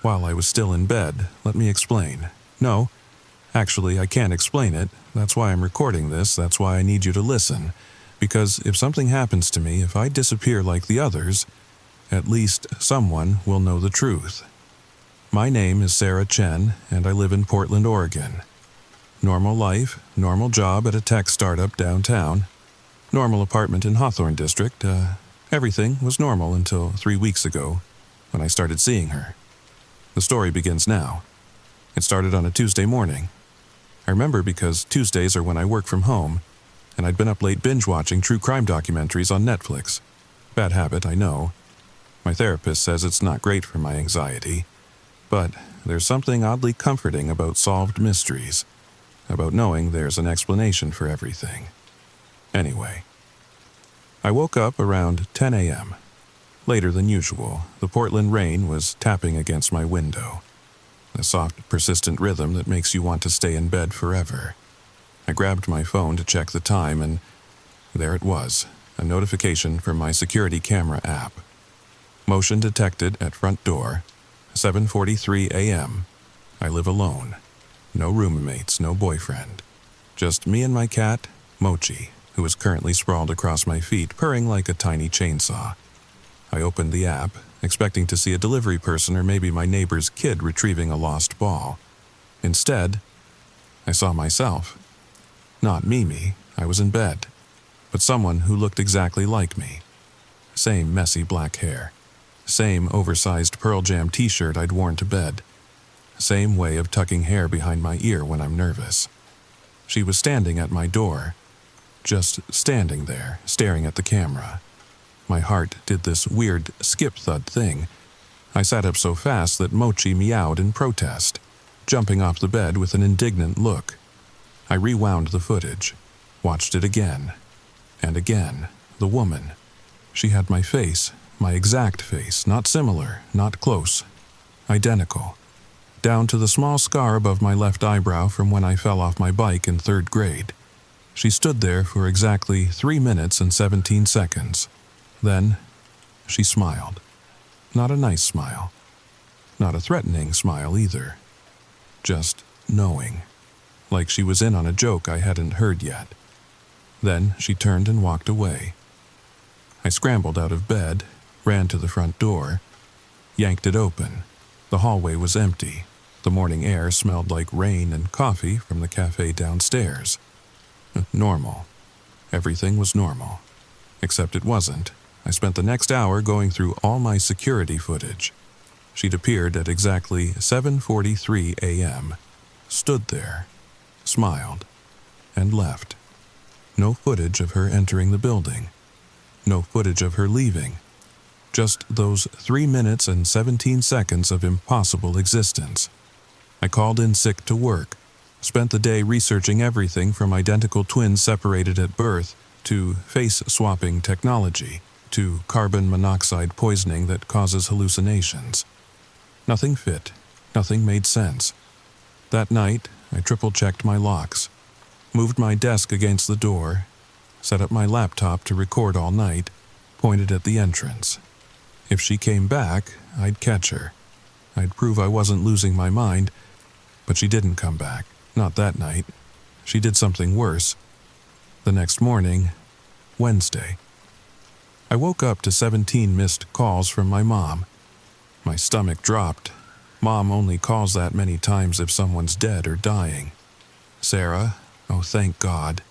While I was still in bed, let me explain. No, actually, I can't explain it. That's why I'm recording this. That's why I need you to listen. Because if something happens to me, if I disappear like the others, at least someone will know the truth. My name is Sarah Chen, and I live in Portland, Oregon. Normal life, normal job at a tech startup downtown, normal apartment in Hawthorne District. Everything was normal until 3 weeks ago, when I started seeing her. The story begins now. It started on a Tuesday morning. I remember because Tuesdays are when I work from home, and I'd been up late binge-watching true crime documentaries on Netflix. Bad habit, I know. My therapist says it's not great for my anxiety, but there's something oddly comforting about solved mysteries, about knowing there's an explanation for everything. Anyway, I woke up around 10 a.m. Later than usual, the Portland rain was tapping against my window, a soft, persistent rhythm that makes you want to stay in bed forever. I grabbed my phone to check the time, and there it was, a notification from my security camera app. Motion detected at front door, 7:43 a.m. I live alone. No roommates, no boyfriend. Just me and my cat, Mochi, who is currently sprawled across my feet, purring like a tiny chainsaw. I opened the app, expecting to see a delivery person or maybe my neighbor's kid retrieving a lost ball. Instead, I saw myself. Not Mimi, I was in bed, but someone who looked exactly like me. Same messy black hair. Same oversized Pearl Jam t-shirt I'd worn to bed. same way of tucking hair behind my ear when I'm nervous. She was standing at my door, just standing there, staring at the camera. My heart did this weird skip-thud thing. I sat up so fast that Mochi meowed in protest, jumping off the bed with an indignant look. I rewound the footage, watched it again, and again. The woman. She had my face, my exact face, not similar, not close. Identical. Down to the small scar above my left eyebrow from when I fell off my bike in 3rd grade. She stood there for exactly 3 minutes and 17 seconds. Then, she smiled. Not a nice smile. Not a threatening smile either. Just knowing. Like she was in on a joke I hadn't heard yet. Then she turned and walked away. I scrambled out of bed, ran to the front door, yanked it open. The hallway was empty. The morning air smelled like rain and coffee from the cafe downstairs. Normal. Everything was normal. Except it wasn't. I spent the next hour going through all my security footage. She'd appeared at exactly 7:43 a.m., stood there, smiled, and left. No footage of her entering the building. No footage of her leaving. Just those 3 minutes and 17 seconds of impossible existence. I called in sick to work, spent the day researching everything from identical twins separated at birth to face-swapping technology to carbon monoxide poisoning that causes hallucinations. Nothing fit. Nothing made sense. That night, I triple-checked my locks, moved my desk against the door, set up my laptop to record all night, pointed at the entrance. If she came back, I'd catch her. I'd prove I wasn't losing my mind, but she didn't come back. Not that night. She did something worse. The next morning, Wednesday. I woke up to 17 missed calls from my mom. My stomach dropped. Mom only calls that many times if someone's dead or dying. Sarah, oh thank God.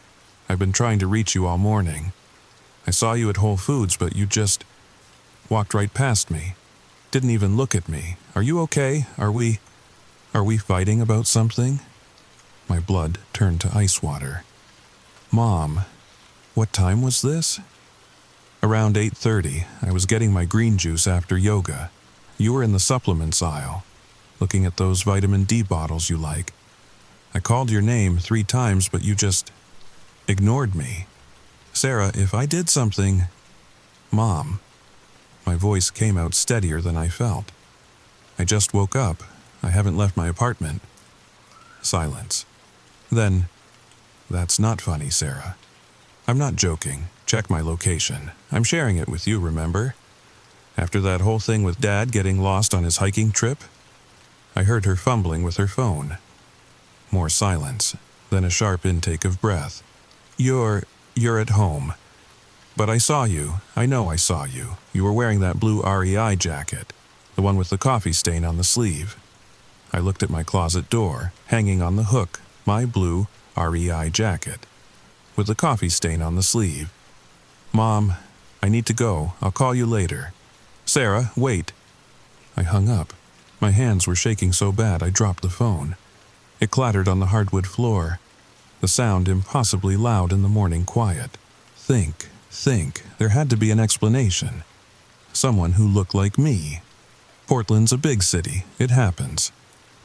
I've been trying to reach you all morning. I saw you at Whole Foods, but you just walked right past me. Didn't even look at me. Are you okay? Are we fighting about something? My blood turned to ice water. Mom, what time was this? Around 8:30, I was getting my green juice after yoga. You were in the supplements aisle, looking at those vitamin D bottles you like. I called your name 3 times, but you just ignored me. Sarah, if I did something... Mom. My voice came out steadier than I felt. I just woke up. I haven't left my apartment. Silence. Then, that's not funny, Sarah. I'm not joking. Check my location. I'm sharing it with you, remember? After that whole thing with Dad getting lost on his hiking trip? I heard her fumbling with her phone. More silence, then a sharp intake of breath. You're at home. But I saw you. I know I saw you. You were wearing that blue REI jacket, the one with the coffee stain on the sleeve. I looked at my closet door, hanging on the hook, my blue REI jacket, with the coffee stain on the sleeve. Mom, I need to go. I'll call you later. Sarah, wait. I hung up. My hands were shaking so bad I dropped the phone. It clattered on the hardwood floor, the sound impossibly loud in the morning quiet. Think. There had to be an explanation. Someone who looked like me. Portland's a big city. It happens.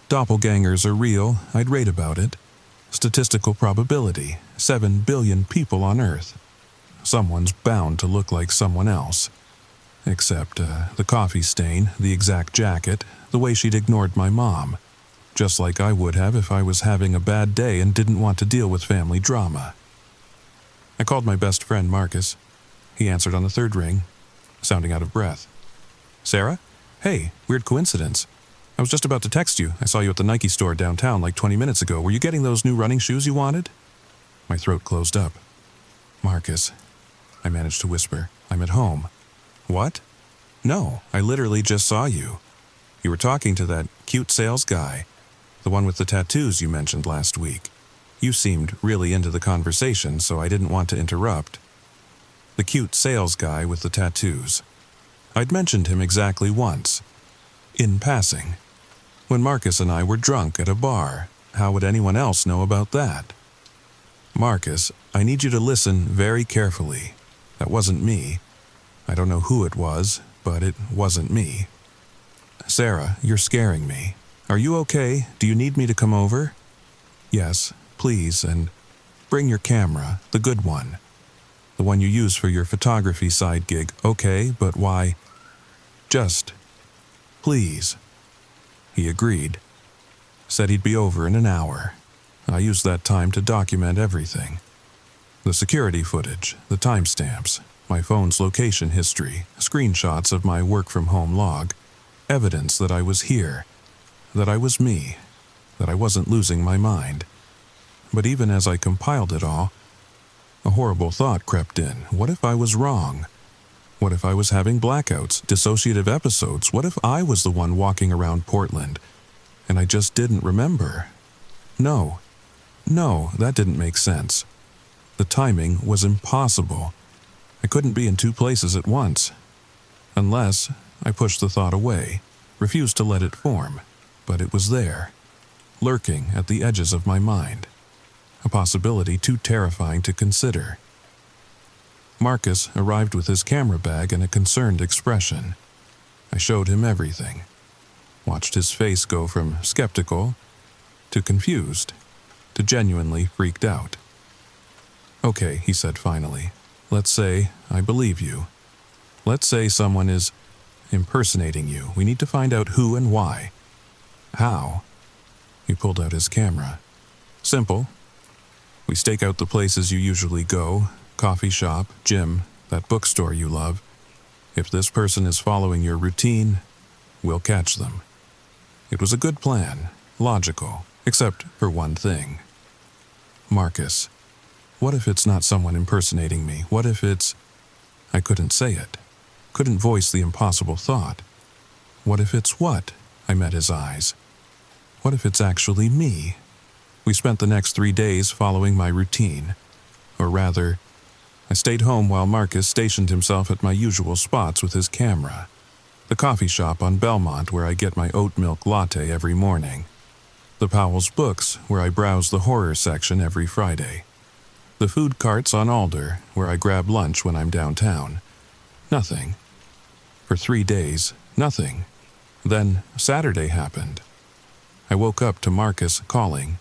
Doppelgangers are real. I'd rate about it. Statistical probability. 7 billion people on Earth. Someone's bound to look like someone else. Except the coffee stain, the exact jacket, the way she'd ignored my mom. Just like I would have if I was having a bad day and didn't want to deal with family drama. I called my best friend Marcus. He answered on the 3rd ring, sounding out of breath. Sarah? Hey, weird coincidence. I was just about to text you. I saw you at the Nike store downtown like 20 minutes ago. Were you getting those new running shoes you wanted? My throat closed up. Marcus, I managed to whisper, I'm at home. What? No, I literally just saw you. You were talking to that cute sales guy, the one with the tattoos you mentioned last week. You seemed really into the conversation, so I didn't want to interrupt. The cute sales guy with the tattoos. I'd mentioned him exactly once. In passing. When Marcus and I were drunk at a bar, how would anyone else know about that? Marcus, I need you to listen very carefully. That wasn't me. I don't know who it was, but it wasn't me. Sarah, you're scaring me. Are you okay? Do you need me to come over? Yes, please, and bring your camera, the good one. The one you use for your photography side gig, okay, but why? Just, please. He agreed. Said he'd be over in an hour. I used that time to document everything. The security footage, the timestamps, my phone's location history, screenshots of my work-from-home log, evidence that I was here, that I was me, that I wasn't losing my mind. But even as I compiled it all, a horrible thought crept in. What if I was wrong? What if I was having blackouts, dissociative episodes? What if I was the one walking around Portland, and I just didn't remember? No, that didn't make sense. The timing was impossible. I couldn't be in two places at once. Unless I pushed the thought away, refused to let it form, but it was there, lurking at the edges of my mind. A possibility too terrifying to consider. Marcus arrived with his camera bag and a concerned expression. I showed him everything. Watched his face go from skeptical to confused to genuinely freaked out. Okay, he said finally. Let's say I believe you. Let's say someone is impersonating you. We need to find out who and why. How? He pulled out his camera. Simple. We stake out the places you usually go, coffee shop, gym, that bookstore you love. If this person is following your routine, we'll catch them. It was a good plan, logical, except for one thing. Marcus, what if it's not someone impersonating me? What if it's... I couldn't say it. Couldn't voice the impossible thought. What if it's what? I met his eyes. What if it's actually me? We spent the next 3 days following my routine. Or rather, I stayed home while Marcus stationed himself at my usual spots with his camera. The coffee shop on Belmont where I get my oat milk latte every morning. The Powell's Books where I browse the horror section every Friday. The food carts on Alder where I grab lunch when I'm downtown. Nothing. For 3 days, nothing. Then Saturday happened. I woke up to Marcus calling.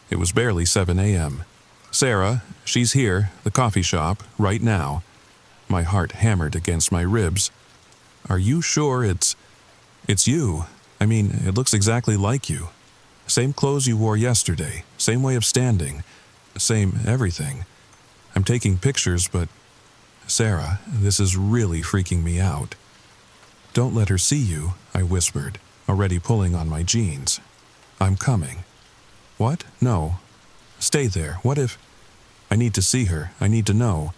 It was barely 7 a.m. Sarah, she's here, the coffee shop, right now. My heart hammered against my ribs. Are you sure it's you? I mean, it looks exactly like you. Same clothes you wore yesterday, same way of standing, same everything. I'm taking pictures, but... Sarah, this is really freaking me out. Don't let her see you, I whispered, already pulling on my jeans. I'm coming. What? No. Stay there. What if... I need to see her. I need to know.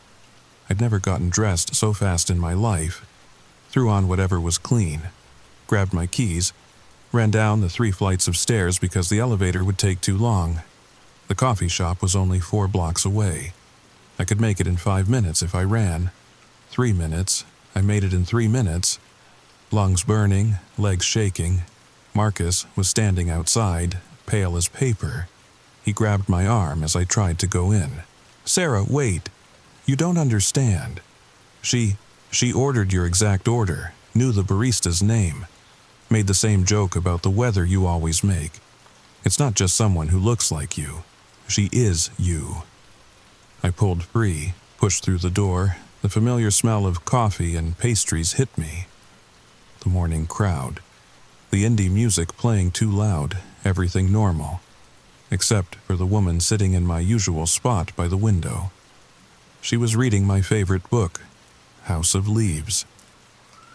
I'd never gotten dressed so fast in my life. Threw on whatever was clean. Grabbed my keys. Ran down the 3 flights of stairs because the elevator would take too long. The coffee shop was only 4 blocks away. I could make it in 5 minutes if I ran. 3 minutes. I made it in 3 minutes. Lungs burning, legs shaking. Marcus was standing outside, pale as paper. He grabbed my arm as I tried to go in. Sarah, wait. You don't understand. She ordered your exact order, knew the barista's name. Made the same joke about the weather you always make. It's not just someone who looks like you. She is you. I pulled free, pushed through the door. The familiar smell of coffee and pastries hit me. The morning crowd. The indie music playing too loud, everything normal. Except for the woman sitting in my usual spot by the window. She was reading my favorite book, House of Leaves.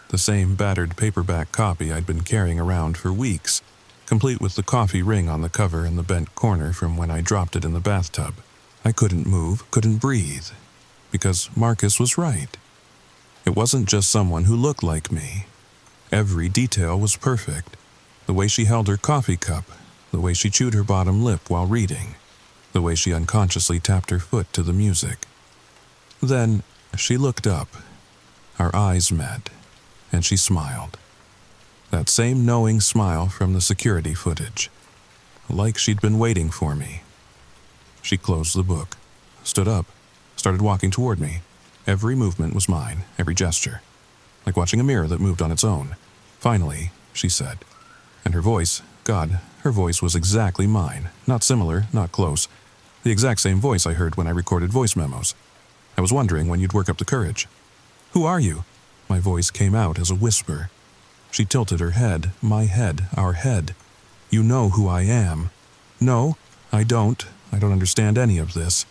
The same battered paperback copy I'd been carrying around for weeks, complete with the coffee ring on the cover and the bent corner from when I dropped it in the bathtub. I couldn't move, couldn't breathe, because Marcus was right. It wasn't just someone who looked like me. Every detail was perfect. The way she held her coffee cup, the way she chewed her bottom lip while reading, the way she unconsciously tapped her foot to the music. Then she looked up. Our eyes met, and she smiled. That same knowing smile from the security footage. Like she'd been waiting for me. She closed the book, stood up, started walking toward me. Every movement was mine, every gesture. Like watching a mirror that moved on its own. Finally, she said. And her voice, God, her voice was exactly mine. Not similar, not close. The exact same voice I heard when I recorded voice memos. I was wondering when you'd work up the courage. Who are you? My voice came out as a whisper. She tilted her head, my head, our head. You know who I am. No, I don't. I don't understand any of this.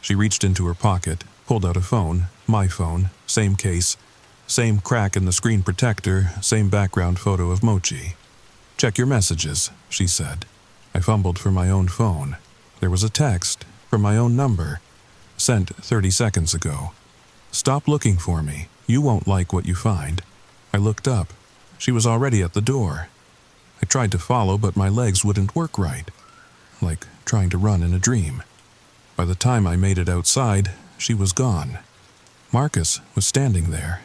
She reached into her pocket, pulled out a phone, my phone, same case, same crack in the screen protector, same background photo of Mochi. Check your messages, she said. I fumbled for my own phone. There was a text from my own number, sent 30 seconds ago. Stop looking for me. You won't like what you find. I looked up. She was already at the door. I tried to follow, but my legs wouldn't work right. Like trying to run in a dream. By the time I made it outside, she was gone. Marcus was standing there,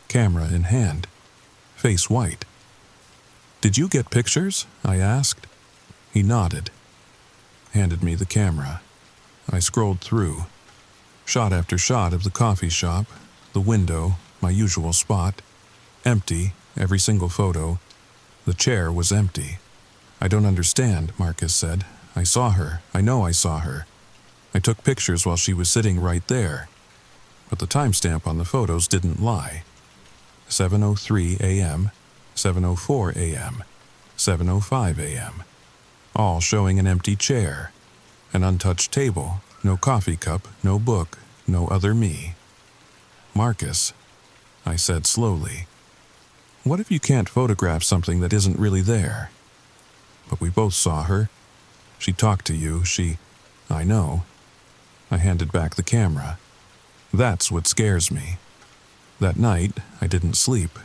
camera in hand, face white. Did you get pictures? I asked. He nodded, handed me the camera. I scrolled through, shot after shot of the coffee shop, the window, my usual spot, empty, every single photo. The chair was empty. I don't understand, Marcus said. I saw her. I know I saw her. I took pictures while she was sitting right there. But the timestamp on the photos didn't lie. 7:03 a.m., 7:04 a.m., 7:05 a.m. All showing an empty chair, an untouched table, no coffee cup, no book, no other me. Marcus, I said slowly, what if you can't photograph something that isn't really there? But we both saw her. She talked to you, I know. I handed back the camera. That's what scares me. That night, I didn't sleep.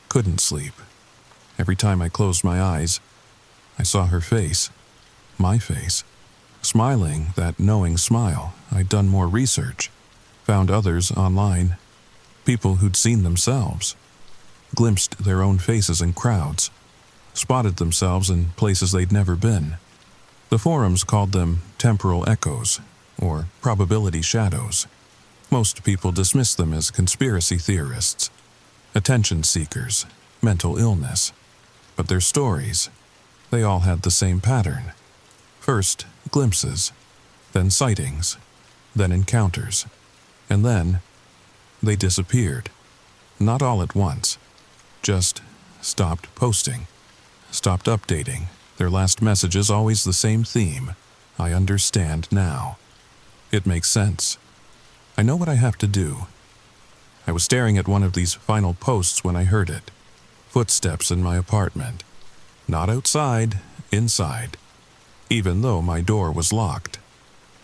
Couldn't sleep. Every time I closed my eyes, I saw her face. My face. Smiling, that knowing smile. I'd done more research. Found others online. People who'd seen themselves. Glimpsed their own faces in crowds. Spotted themselves in places they'd never been. The forums called them temporal echoes, or probability shadows. Most people dismiss them as conspiracy theorists, attention seekers, mental illness. But their stories, they all had the same pattern. First, glimpses, then sightings, then encounters, and then they disappeared. Not all at once, just stopped posting, stopped updating. Their last messages always the same theme. I understand now. It makes sense. I know what I have to do. I was staring at one of these final posts when I heard it. Footsteps in my apartment. Not outside, inside. Even though my door was locked.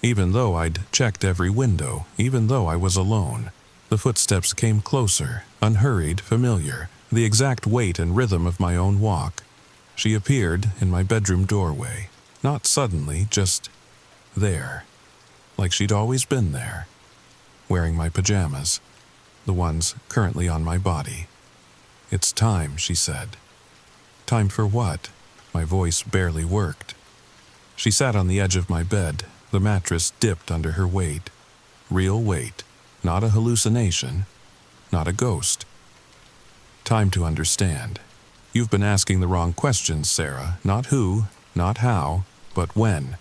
Even though I'd checked every window, even though I was alone. The footsteps came closer, unhurried, familiar, the exact weight and rhythm of my own walk. She appeared in my bedroom doorway. Not suddenly, just there. Like she'd always been there. Wearing my pajamas, the ones currently on my body. It's time, she said. Time for what? My voice barely worked. She sat on the edge of my bed, the mattress dipped under her weight. Real weight, not a hallucination, not a ghost. Time to understand. You've been asking the wrong questions, Sarah. Not who, not how, but when.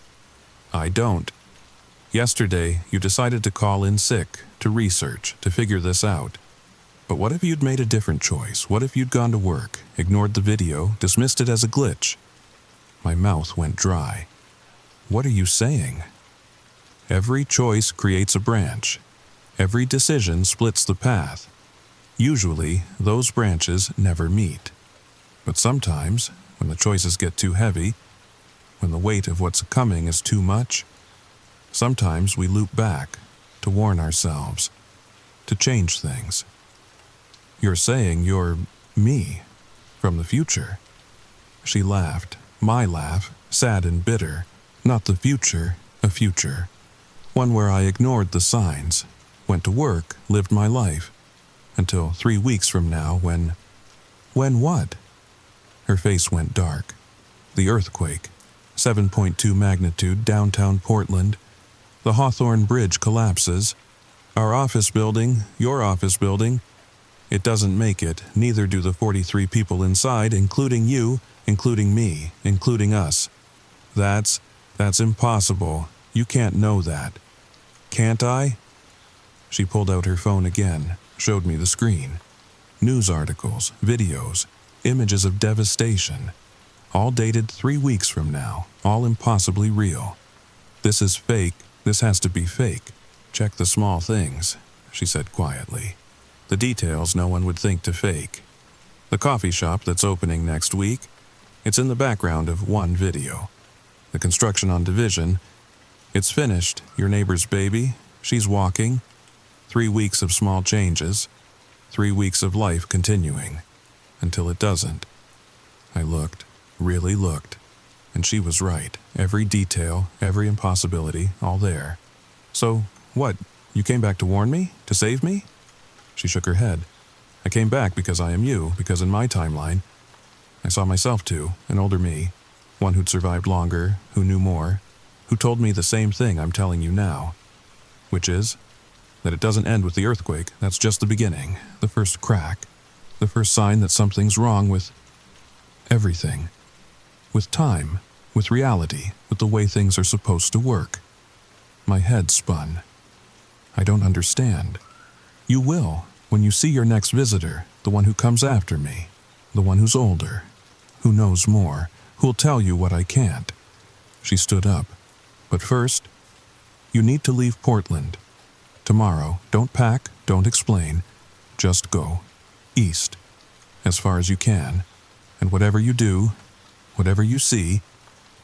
I don't. Yesterday, you decided to call in sick, to research, to figure this out. But what if you'd made a different choice? What if you'd gone to work, ignored the video, dismissed it as a glitch? My mouth went dry. What are you saying? Every choice creates a branch. Every decision splits the path. Usually, those branches never meet. But sometimes, when the choices get too heavy, when the weight of what's coming is too much, sometimes we loop back to warn ourselves, to change things. You're saying you're me, from the future. She laughed, my laugh, sad and bitter. Not the future, a future. One where I ignored the signs, went to work, lived my life, until 3 weeks from now when what? Her face went dark. The earthquake, 7.2 magnitude, downtown Portland. The Hawthorne Bridge collapses. Our office building, your office building. It doesn't make it, neither do the 43 people inside, including you, including me, including us. That's impossible. You can't know that. Can't I? She pulled out her phone again, showed me the screen. News articles, videos, images of devastation. All dated 3 weeks from now, all impossibly real. This is fake. This has to be fake. Check the small things, she said quietly. The details no one would think to fake. The coffee shop that's opening next week, it's in the background of one video. The construction on Division, it's finished. Your neighbor's baby, she's walking. 3 weeks of small changes. 3 weeks of life continuing. Until it doesn't. I looked, really looked, and she was right. Every detail, every impossibility, all there. So, what? You came back to warn me? To save me? She shook her head. I came back because I am you, because in my timeline, I saw myself too, an older me, one who'd survived longer, who knew more, who told me the same thing I'm telling you now, which is that it doesn't end with the earthquake. That's just the beginning, the first crack, the first sign that something's wrong with everything, with time, with reality, with the way things are supposed to work. My head spun. I don't understand. You will, when you see your next visitor, the one who comes after me, the one who's older, who knows more, who'll tell you what I can't. She stood up. But first, you need to leave Portland. Tomorrow, don't pack, don't explain. Just go. East. As far as you can. And whatever you do, whatever you see,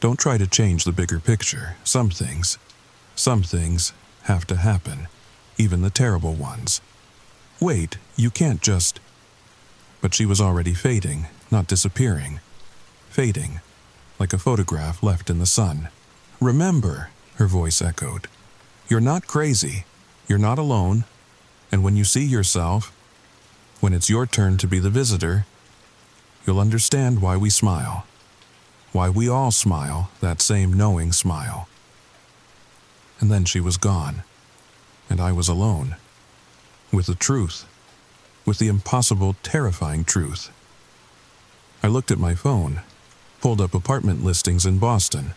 don't try to change the bigger picture. Some things have to happen. Even the terrible ones. Wait, you can't just... But she was already fading, not disappearing. Fading, like a photograph left in the sun. Remember, her voice echoed. You're not crazy. You're not alone. And when you see yourself, when it's your turn to be the visitor, you'll understand why we smile. Why we all smile, that same knowing smile. And then she was gone. And I was alone. With the truth. With the impossible, terrifying truth. I looked at my phone, pulled up apartment listings in Boston,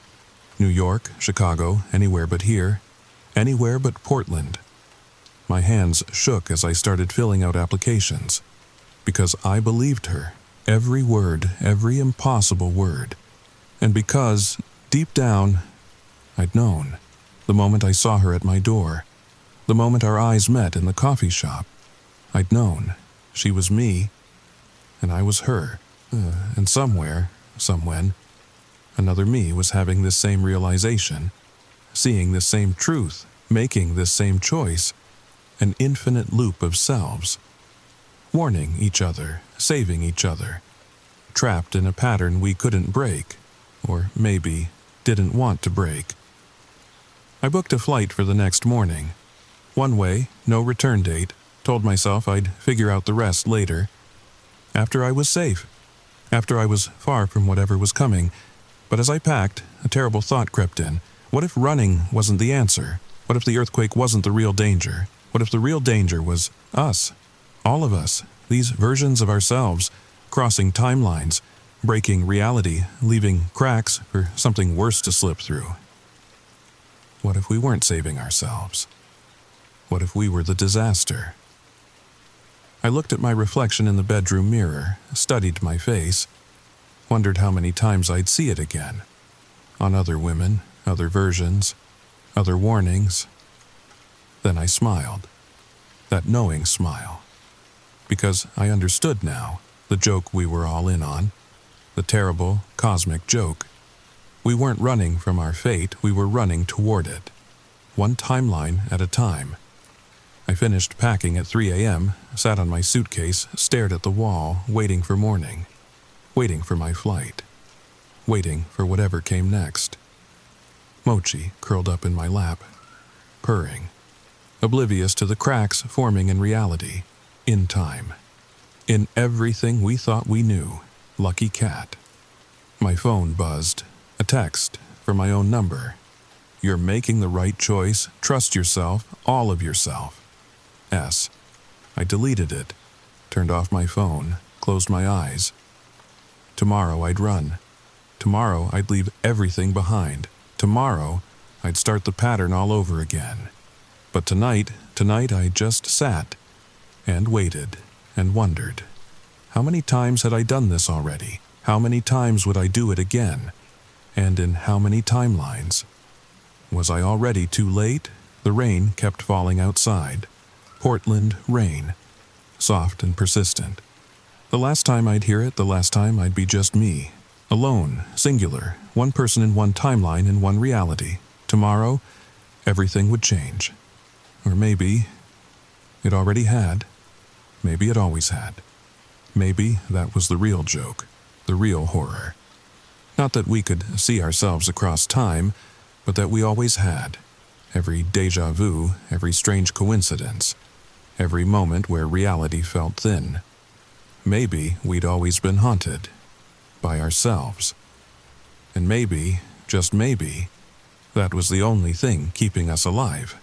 New York, Chicago, anywhere but here, anywhere but Portland. My hands shook as I started filling out applications, because I believed her, every word, every impossible word, and because, deep down, I'd known, the moment I saw her at my door, the moment our eyes met in the coffee shop, I'd known she was me, and I was her, and somewhere, somewhen, another me was having this same realization, seeing this same truth, making this same choice, an infinite loop of selves, warning each other, saving each other, trapped in a pattern we couldn't break, or maybe didn't want to break. I booked a flight for the next morning. One way, no return date, told myself I'd figure out the rest later. After I was safe. After I was far from whatever was coming. But as I packed, a terrible thought crept in. What if running wasn't the answer? What if the earthquake wasn't the real danger? What if the real danger was us? All of us. These versions of ourselves, crossing timelines, breaking reality, leaving cracks for something worse to slip through. What if we weren't saving ourselves? What if we were the disaster? I looked at my reflection in the bedroom mirror, studied my face, wondered how many times I'd see it again. On other women, other versions, other warnings. Then I smiled. That knowing smile. Because I understood now, the joke we were all in on. The terrible, cosmic joke. We weren't running from our fate, we were running toward it. One timeline at a time. I finished packing at 3 a.m., sat on my suitcase, stared at the wall, waiting for morning. Waiting for my flight. Waiting for whatever came next. Mochi curled up in my lap, purring. Oblivious to the cracks forming in reality, in time. In everything we thought we knew. Lucky cat. My phone buzzed. A text from my own number. You're making the right choice. Trust yourself, all of yourself. S. I deleted it, turned off my phone, closed my eyes. Tomorrow I'd run. Tomorrow I'd leave everything behind. Tomorrow I'd start the pattern all over again. But tonight I just sat and waited and wondered. How many times had I done this already? How many times would I do it again? And in how many timelines? Was I already too late? The rain kept falling outside. Portland rain. Soft and persistent. The last time I'd hear it, the last time I'd be just me. Alone, singular, one person in one timeline in one reality. Tomorrow, everything would change. Or maybe it already had. Maybe it always had. Maybe that was the real joke, the real horror. Not that we could see ourselves across time, but that we always had. Every déjà vu, every strange coincidence, every moment where reality felt thin. Maybe we'd always been haunted by ourselves. And maybe, just maybe, that was the only thing keeping us alive.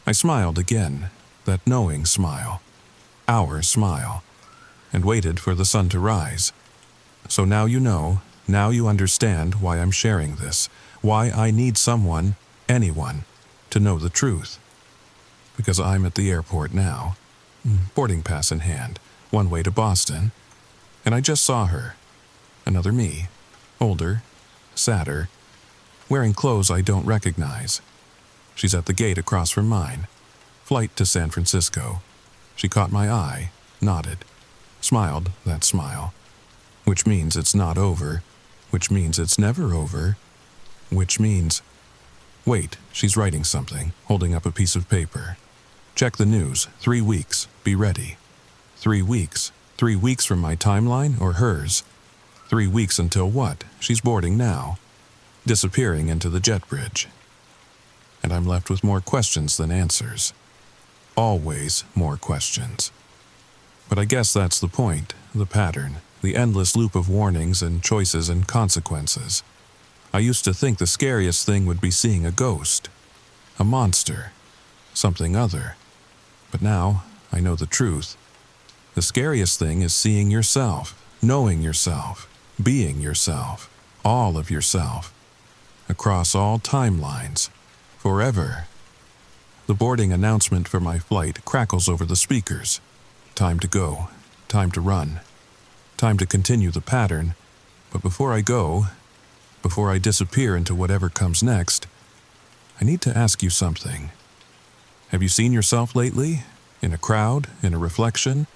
I smiled again, that knowing smile, our smile, and waited for the sun to rise. So now you know, now you understand why I'm sharing this, why I need someone, anyone, to know the truth. Because I'm at the airport now, boarding pass in hand, one way to Boston, and I just saw her. Another me, older, sadder, wearing clothes I don't recognize. She's at the gate across from mine. Flight to San Francisco. She caught my eye, nodded, smiled that smile. Which means it's not over, which means it's never over, which means... Wait, she's writing something, holding up a piece of paper. Check the news, 3 weeks, be ready. 3 weeks. 3 weeks from my timeline or hers? 3 weeks until what? She's boarding now. Disappearing into the jet bridge. And I'm left with more questions than answers. Always more questions. But I guess that's the point, the pattern, the endless loop of warnings and choices and consequences. I used to think the scariest thing would be seeing a ghost, a monster, something other. But now I know the truth. The scariest thing is seeing yourself, knowing yourself, being yourself, all of yourself, across all timelines, forever. The boarding announcement for my flight crackles over the speakers. Time to go, time to run, time to continue the pattern, but before I go, before I disappear into whatever comes next, I need to ask you something. Have you seen yourself lately? In a crowd? In a reflection?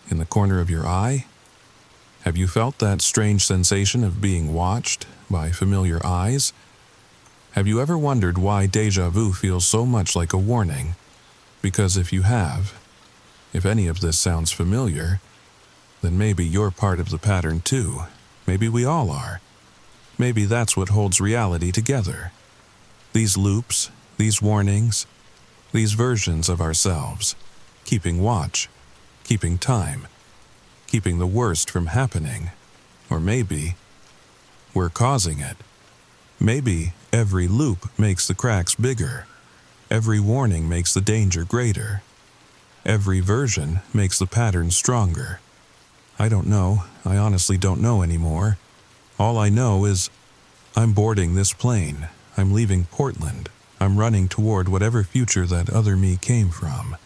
In the corner of your eye? Have you felt that strange sensation of being watched by familiar eyes? Have you ever wondered why déjà vu feels so much like a warning? Because if you have, if any of this sounds familiar, then maybe you're part of the pattern too. Maybe we all are. Maybe that's what holds reality together. These loops, these warnings, these versions of ourselves, keeping watch, keeping time, keeping the worst from happening. Or maybe we're causing it. Maybe every loop makes the cracks bigger. Every warning makes the danger greater. Every version makes the pattern stronger. I don't know. I honestly don't know anymore. All I know is I'm boarding this plane. I'm leaving Portland. I'm running toward whatever future that other me came from.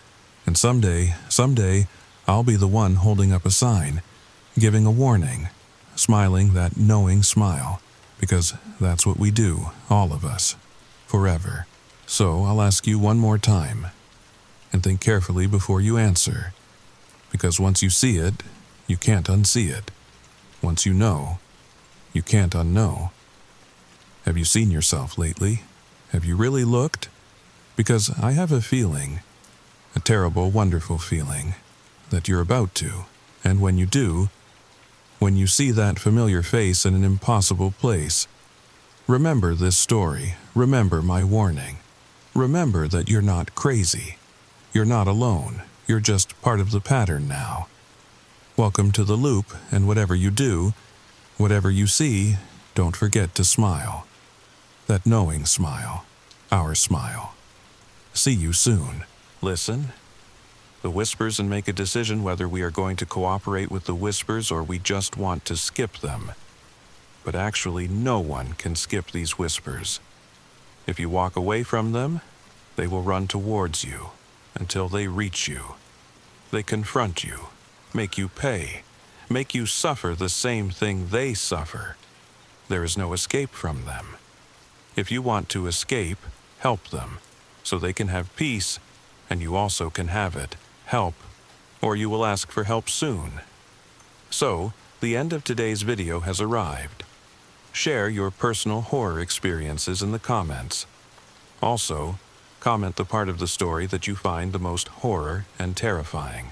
And someday, I'll be the one holding up a sign, giving a warning, smiling that knowing smile, because that's what we do, all of us, forever. So I'll ask you one more time, and think carefully before you answer, because once you see it, you can't unsee it. Once you know, you can't unknow. Have you seen yourself lately? Have you really looked? Because I have a feeling, a terrible, wonderful feeling, that you're about to. And when you do, when you see that familiar face in an impossible place, remember this story. Remember my warning. Remember that you're not crazy. You're not alone. You're just part of the pattern now. Welcome to the loop, and whatever you do, whatever you see, don't forget to smile. That knowing smile, our smile. See you soon. Listen the whispers and make a decision whether we are going to cooperate with the whispers or we just want to skip them. But actually, no one can skip these whispers. If you walk away from them, they will run towards you until they reach you. They confront you, make you pay, make you suffer the same thing they suffer. There is no escape from them. If you want to escape, help them, so they can have peace, and you also can have it. Help, or you will ask for help soon. So, the end of today's video has arrived. Share your personal horror experiences in the comments. Also, comment the part of the story that you find the most horror and terrifying.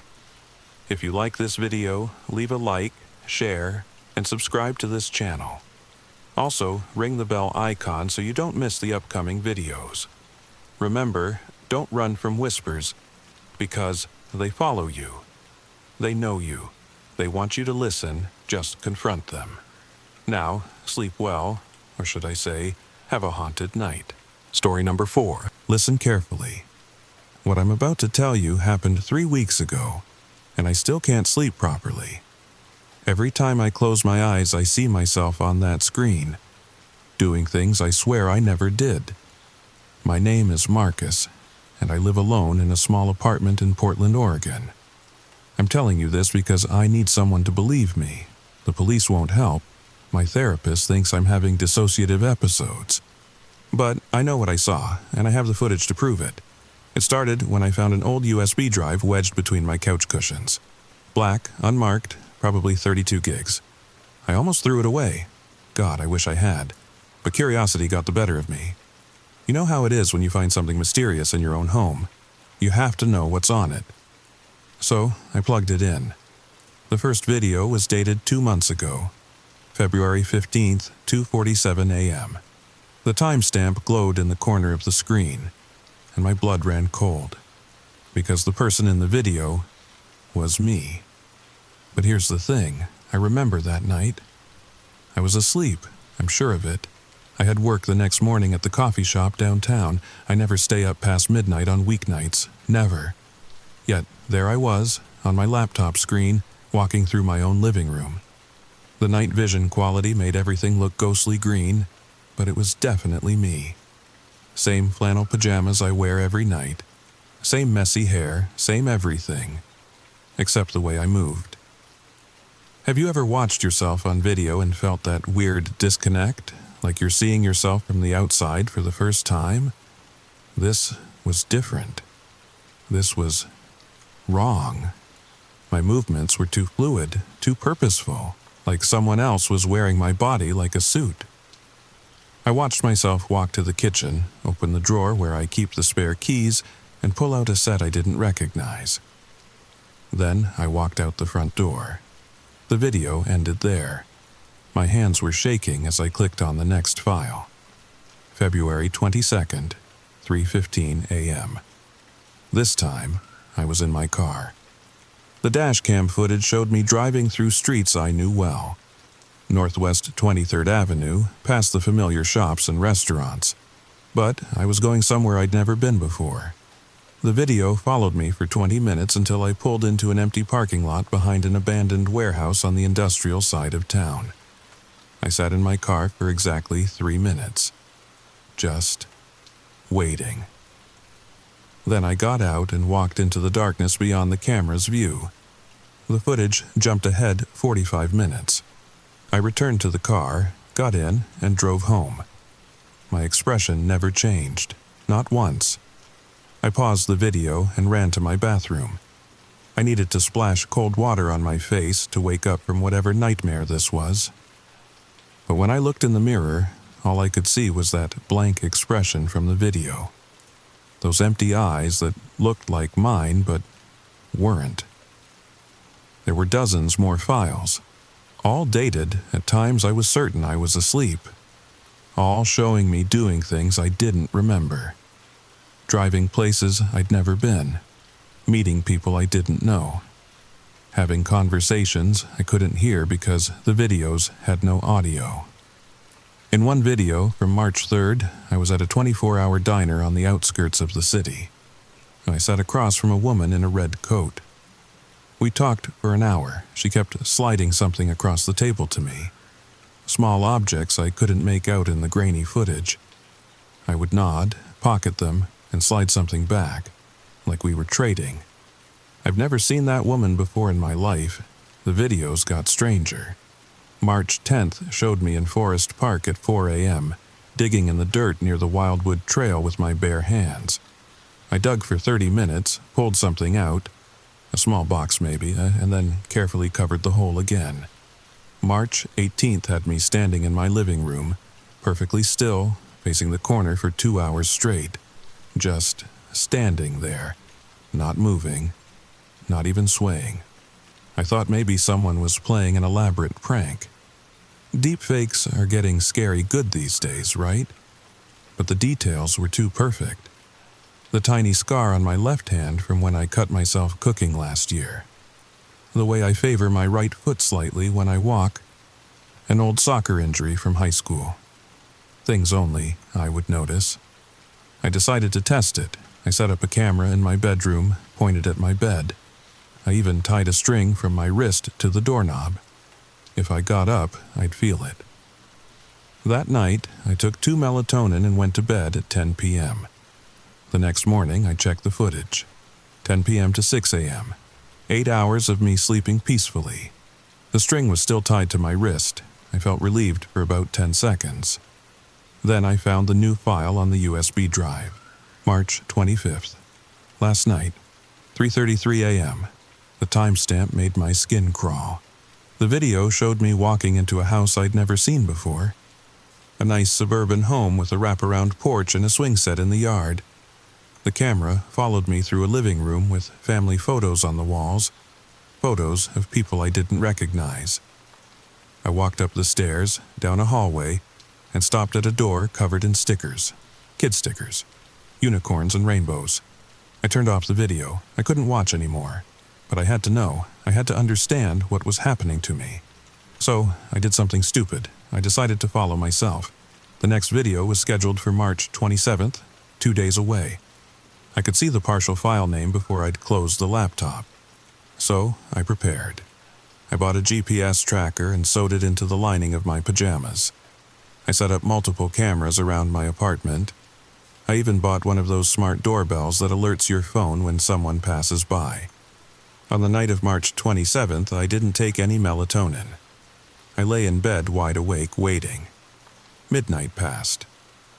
If you like this video, leave a like, share, and subscribe to this channel. Also, ring the bell icon so you don't miss the upcoming videos. Remember, don't run from whispers, because they follow you. They know you. They want you to listen, just confront them. Now, sleep well, or should I say, have a haunted night. Story number 4. Listen carefully. What I'm about to tell you happened 3 weeks ago, and I still can't sleep properly. Every time I close my eyes, I see myself on that screen, doing things I swear I never did. My name is Marcus, and I live alone in a small apartment in Portland, Oregon. I'm telling you this because I need someone to believe me. The police won't help. My therapist thinks I'm having dissociative episodes. But I know what I saw, and I have the footage to prove it. It started when I found an old USB drive wedged between my couch cushions. Black, unmarked, probably 32 gigs. I almost threw it away. God, I wish I had. But curiosity got the better of me. You know how it is when you find something mysterious in your own home. You have to know what's on it. So, I plugged it in. The first video was dated 2 months ago, February 15th, 2:47 a.m. The timestamp glowed in the corner of the screen, and my blood ran cold, because the person in the video was me. But here's the thing, I remember that night. I was asleep, I'm sure of it. I had work the next morning at the coffee shop downtown. I never stay up past midnight on weeknights, never. Yet, there I was, on my laptop screen, walking through my own living room. The night vision quality made everything look ghostly green, but it was definitely me. Same flannel pajamas I wear every night. Same messy hair, same everything. Except the way I moved. Have you ever watched yourself on video and felt that weird disconnect? Like you're seeing yourself from the outside for the first time? This was different. This was wrong. My movements were too fluid, too purposeful, like someone else was wearing my body like a suit. I watched myself walk to the kitchen, open the drawer where I keep the spare keys, and pull out a set I didn't recognize. Then I walked out the front door. The video ended there. My hands were shaking as I clicked on the next file. February 22nd, 3:15 a.m. This time, I was in my car. The dashcam footage showed me driving through streets I knew well. Northwest 23rd Avenue, past the familiar shops and restaurants. But I was going somewhere I'd never been before. The video followed me for 20 minutes until I pulled into an empty parking lot behind an abandoned warehouse on the industrial side of town. I sat in my car for exactly 3 minutes. Just waiting. Then I got out and walked into the darkness beyond the camera's view. The footage jumped ahead 45 minutes. I returned to the car, got in, and drove home. My expression never changed, not once. I paused the video and ran to my bathroom. I needed to splash cold water on my face to wake up from whatever nightmare this was. But when I looked in the mirror, all I could see was that blank expression from the video. Those empty eyes that looked like mine but weren't. There were dozens more files, all dated at times I was certain I was asleep, all showing me doing things I didn't remember, driving places I'd never been, meeting people I didn't know, having conversations I couldn't hear because the videos had no audio. In one video from March 3rd, I was at a 24-hour diner on the outskirts of the city. I sat across from a woman in a red coat. We talked for an hour. She kept sliding something across the table to me. Small objects I couldn't make out in the grainy footage. I would nod, pocket them, and slide something back, like we were trading. I've never seen that woman before in my life. The videos got stranger. March 10th showed me in Forest Park at 4 a.m., digging in the dirt near the Wildwood Trail with my bare hands. I dug for 30 minutes, pulled something out, a small box maybe, and then carefully covered the hole again. March 18th had me standing in my living room, perfectly still, facing the corner for 2 hours straight. Just standing there, not moving, not even swaying. I thought maybe someone was playing an elaborate prank. Deepfakes are getting scary good these days, right? But the details were too perfect. The tiny scar on my left hand from when I cut myself cooking last year. The way I favor my right foot slightly when I walk. An old soccer injury from high school. Things only I would notice. I decided to test it. I set up a camera in my bedroom, pointed at my bed. I even tied a string from my wrist to the doorknob. If I got up, I'd feel it. That night, I took 2 melatonin and went to bed at 10 p.m. The next morning, I checked the footage. 10 p.m. to 6 a.m. 8 hours of me sleeping peacefully. The string was still tied to my wrist. I felt relieved for about 10 seconds. Then I found the new file on the USB drive. March 25th. Last night, 3:33 a.m. The timestamp made my skin crawl. The video showed me walking into a house I'd never seen before. A nice suburban home with a wraparound porch and a swing set in the yard. The camera followed me through a living room with family photos on the walls, photos of people I didn't recognize. I walked up the stairs, down a hallway, and stopped at a door covered in stickers. Kid stickers. Unicorns and rainbows. I turned off the video. I couldn't watch anymore. But I had to know. I had to understand what was happening to me. So, I did something stupid. I decided to follow myself. The next video was scheduled for March 27th, 2 days away. I could see the partial file name before I'd closed the laptop. So, I prepared. I bought a GPS tracker and sewed it into the lining of my pajamas. I set up multiple cameras around my apartment. I even bought one of those smart doorbells that alerts your phone when someone passes by. On the night of March 27th, I didn't take any melatonin. I lay in bed wide awake, waiting. Midnight passed.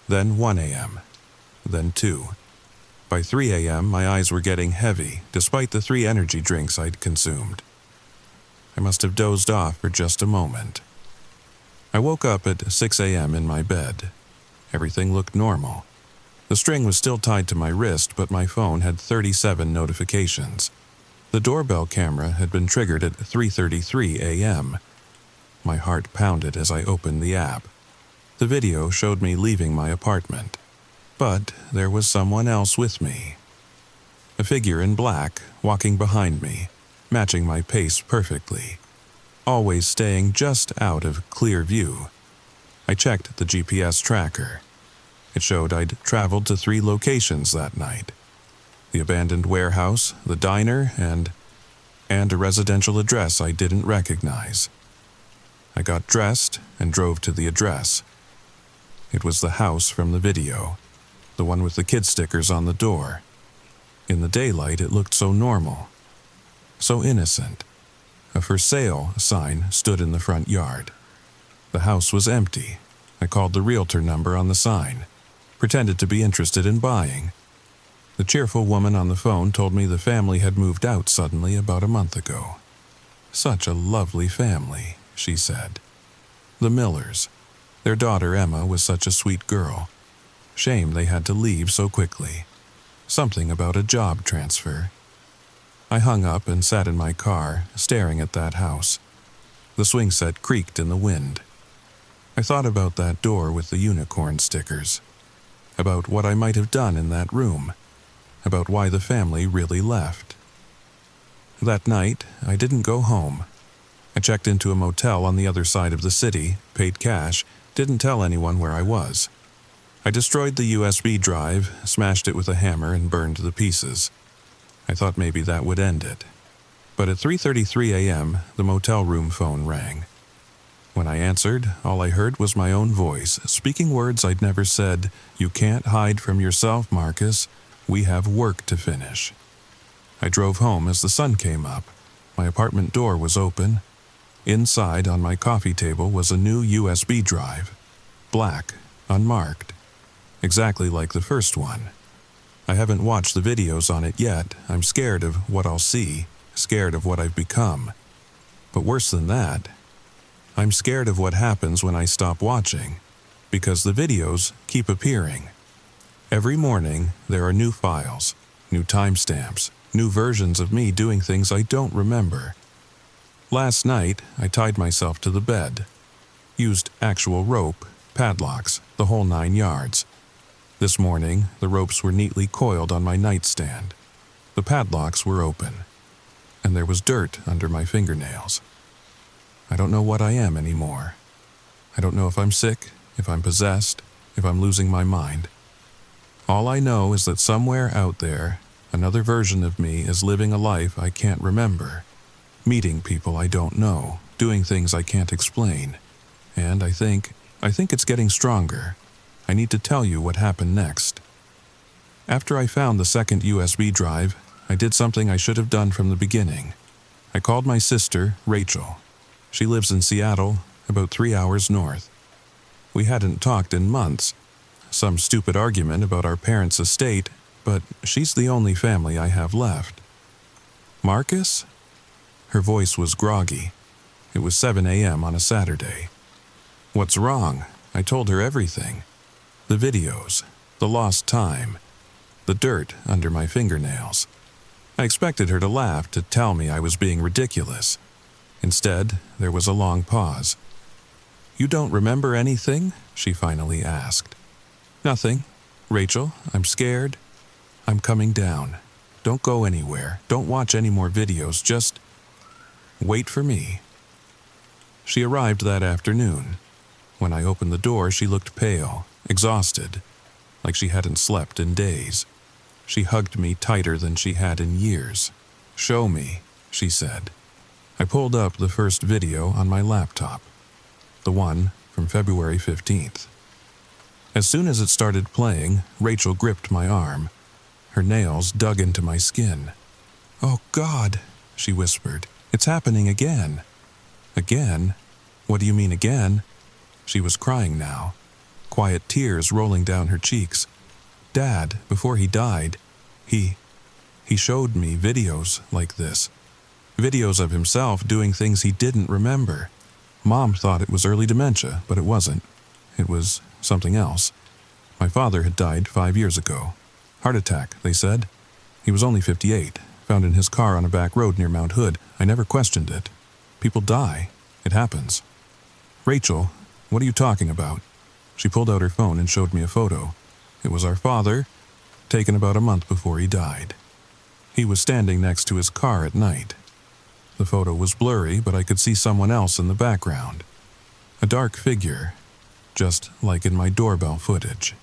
Then 1 a.m. Then 2. By 3 a.m., my eyes were getting heavy, despite the 3 energy drinks I'd consumed. I must have dozed off for just a moment. I woke up at 6 a.m. in my bed. Everything looked normal. The string was still tied to my wrist, but my phone had 37 notifications. The doorbell camera had been triggered at 3:33 a.m. My heart pounded as I opened the app. The video showed me leaving my apartment. But there was someone else with me. A figure in black, walking behind me, matching my pace perfectly. Always staying just out of clear view. I checked the GPS tracker. It showed I'd traveled to 3 locations that night. The abandoned warehouse, the diner, and a residential address I didn't recognize. I got dressed and drove to the address. It was the house from the video, the one with the kid stickers on the door. In the daylight, it looked so normal, so innocent. A for sale sign stood in the front yard. The house was empty. I called the realtor number on the sign, pretended to be interested in buying. The cheerful woman on the phone told me the family had moved out suddenly about a month ago. Such a lovely family, she said. The Millers. Their daughter Emma was such a sweet girl. Shame they had to leave so quickly. Something about a job transfer. I hung up and sat in my car, staring at that house. The swing set creaked in the wind. I thought about that door with the unicorn stickers. About what I might have done in that room. About why the family really left. That night, I didn't go home. I checked into a motel on the other side of the city, paid cash, didn't tell anyone where I was. I destroyed the USB drive, smashed it with a hammer, and burned the pieces. I thought maybe that would end it. But at 3:33 a.m., the motel room phone rang. When I answered, all I heard was my own voice, speaking words I'd never said. "You can't hide from yourself, Marcus. We have work to finish." I drove home as the sun came up. My apartment door was open. Inside, on my coffee table, was a new USB drive. Black, unmarked. Exactly like the first one. I haven't watched the videos on it yet. I'm scared of what I'll see, scared of what I've become. But worse than that, I'm scared of what happens when I stop watching, because the videos keep appearing. Every morning, there are new files, new timestamps, new versions of me doing things I don't remember. Last night, I tied myself to the bed. Used actual rope, padlocks, the whole 9 yards. This morning, the ropes were neatly coiled on my nightstand. The padlocks were open, and there was dirt under my fingernails. I don't know what I am anymore. I don't know if I'm sick, if I'm possessed, if I'm losing my mind. All I know is that somewhere out there, another version of me is living a life I can't remember, meeting people I don't know, doing things I can't explain. And I think it's getting stronger. I need to tell you what happened next. After I found the second USB drive, I did something I should have done from the beginning. I called my sister, Rachel. She lives in Seattle, about 3 hours north. We hadn't talked in months. Some stupid argument about our parents' estate, but she's the only family I have left. "Marcus?" Her voice was groggy. It was 7 a.m. on a Saturday. "What's wrong?" I told her everything. The videos, the lost time, the dirt under my fingernails. I expected her to laugh, to tell me I was being ridiculous. Instead, there was a long pause. "You don't remember anything?" she finally asked. "Nothing. Rachel, I'm scared. I'm coming down. Don't go anywhere. Don't watch any more videos. Just wait for me." She arrived that afternoon. When I opened the door, she looked pale, exhausted, like she hadn't slept in days. She hugged me tighter than she had in years. "Show me," she said. I pulled up the first video on my laptop, the one from February 15th. As soon as it started playing, Rachel gripped my arm. Her nails dug into my skin. "Oh God," she whispered. "It's happening again." "Again? What do you mean again?" She was crying now, quiet tears rolling down her cheeks. "Dad, before he died, he showed me videos like this. Videos of himself doing things he didn't remember. Mom thought it was early dementia, but it wasn't. It was something else. My father had died 5 years ago. Heart attack, they said. He was only 58, found in his car on a back road near Mount Hood. I never questioned it. People die. It happens." "Rachel, what are you talking about?" She pulled out her phone and showed me a photo. It was our father, taken about a month before he died. He was standing next to his car at night. The photo was blurry, but I could see someone else in the background. A dark figure, just like in my doorbell footage.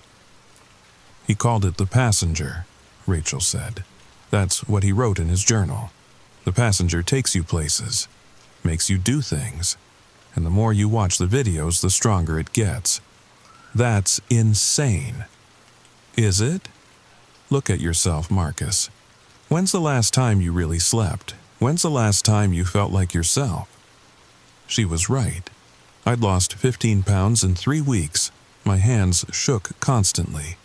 "He called it the passenger," Rachel said. "That's what he wrote in his journal. The passenger takes you places, makes you do things, and the more you watch the videos, the stronger it gets. That's insane." "Is it? Look at yourself, Marcus. When's the last time you really slept? When's the last time you felt like yourself?" She was right. I'd lost 15 pounds in 3 weeks. My hands shook constantly.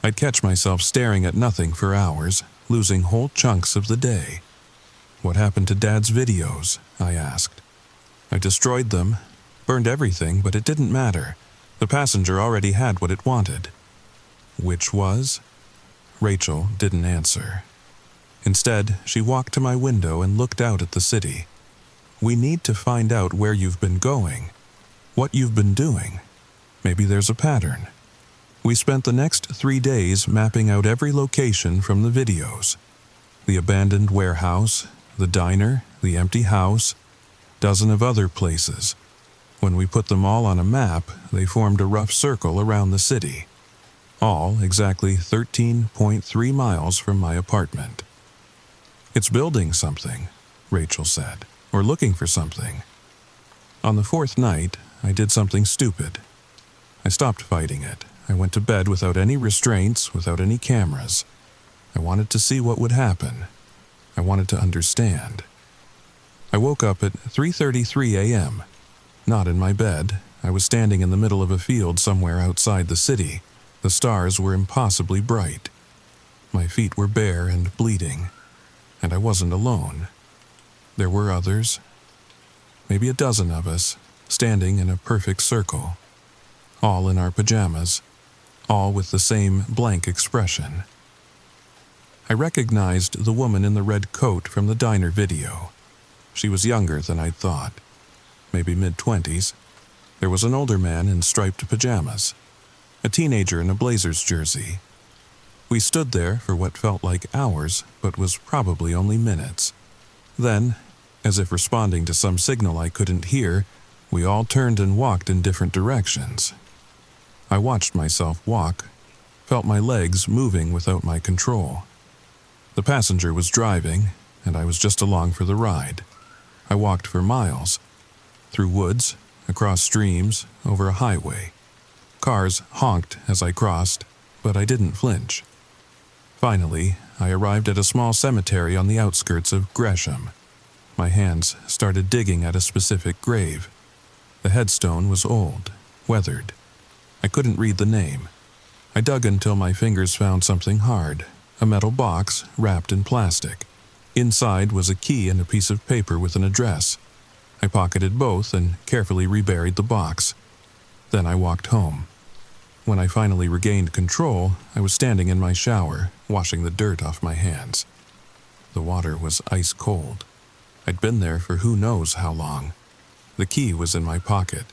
I'd catch myself staring at nothing for hours, losing whole chunks of the day. "What happened to Dad's videos?" I asked. "I destroyed them, burned everything, but it didn't matter. The passenger already had what it wanted." "Which was?" Rachel didn't answer. Instead, she walked to my window and looked out at the city. "We need to find out where you've been going, what you've been doing. Maybe there's a pattern." We spent the next 3 days mapping out every location from the videos. The abandoned warehouse, the diner, the empty house, dozen of other places. When we put them all on a map, they formed a rough circle around the city, all exactly 13.3 miles from my apartment. "It's building something," Rachel said, "or looking for something." On the fourth night, I did something stupid. I stopped fighting it. I went to bed without any restraints, without any cameras. I wanted to see what would happen. I wanted to understand. I woke up at 3:33 a.m. Not in my bed. I was standing in the middle of a field somewhere outside the city. The stars were impossibly bright. My feet were bare and bleeding, and I wasn't alone. There were others, maybe a dozen of us, standing in a perfect circle, all in our pajamas, all with the same blank expression. I recognized the woman in the red coat from the diner video. She was younger than I'd thought, maybe mid-20s. There was an older man in striped pajamas, a teenager in a Blazers jersey. We stood there for what felt like hours, but was probably only minutes. Then, as if responding to some signal I couldn't hear, we all turned and walked in different directions. I watched myself walk, felt my legs moving without my control. The passenger was driving, and I was just along for the ride. I walked for miles, through woods, across streams, over a highway. Cars honked as I crossed, but I didn't flinch. Finally, I arrived at a small cemetery on the outskirts of Gresham. My hands started digging at a specific grave. The headstone was old, weathered. I couldn't read the name. I dug until my fingers found something hard, a metal box wrapped in plastic. Inside was a key and a piece of paper with an address. I pocketed both and carefully reburied the box. Then I walked home. When I finally regained control, I was standing in my shower, washing the dirt off my hands. The water was ice cold. I'd been there for who knows how long. The key was in my pocket.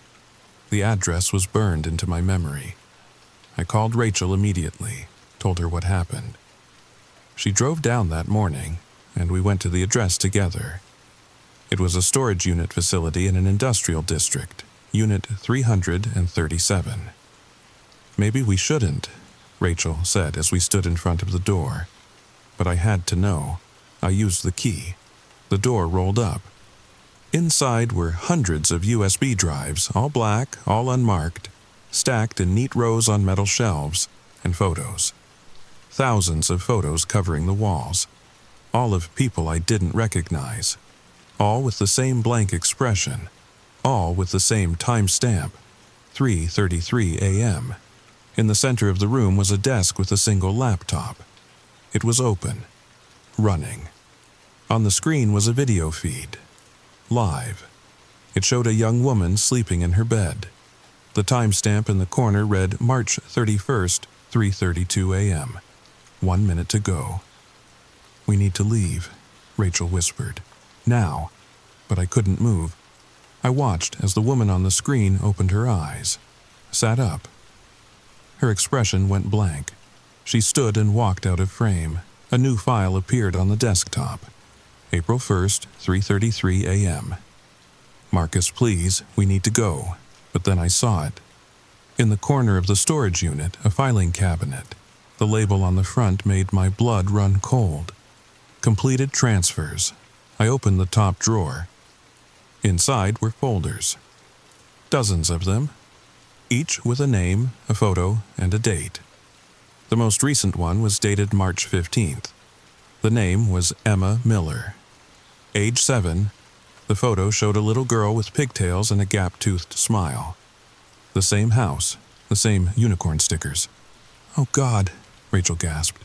The address was burned into my memory. I called Rachel immediately, told her what happened. She drove down that morning, and we went to the address together. It was a storage unit facility in an industrial district, Unit 337. "Maybe we shouldn't," Rachel said as we stood in front of the door. But I had to know. I used the key. The door rolled up. Inside were hundreds of USB drives, all black, all unmarked, stacked in neat rows on metal shelves, and photos. Thousands of photos covering the walls, all of people I didn't recognize, all with the same blank expression, all with the same timestamp, 3:33 a.m. In the center of the room was a desk with a single laptop. It was open, running. On the screen was a video feed, live. It showed a young woman sleeping in her bed. The timestamp in the corner read March 31st, 3:32 a.m. 1 minute to go. "We need to leave," Rachel whispered. "Now." But I couldn't move. I watched as the woman on the screen opened her eyes, sat up. Her expression went blank. She stood and walked out of frame. A new file appeared on the desktop. April 1st, 3:33 a.m. "Marcus, please, we need to go." But then I saw it. In the corner of the storage unit, a filing cabinet. The label on the front made my blood run cold. Completed transfers. I opened the top drawer. Inside were folders. Dozens of them, each with a name, a photo, and a date. The most recent one was dated March 15th. The name was Emma Miller. Age 7, the photo showed a little girl with pigtails and a gap-toothed smile. The same house, the same unicorn stickers. "Oh God," Rachel gasped.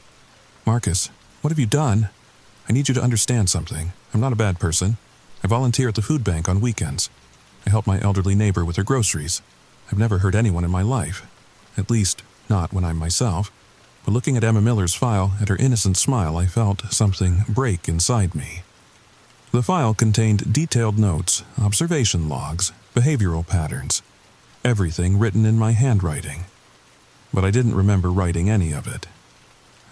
"Marcus, what have you done? I need you to understand something. I'm not a bad person. I volunteer at the food bank on weekends. I help my elderly neighbor with her groceries. I've never hurt anyone in my life. At least, not when I'm myself. But looking at Emma Miller's file, at her innocent smile, I felt something break inside me." The file contained detailed notes, observation logs, behavioral patterns, everything written in my handwriting. But I didn't remember writing any of it.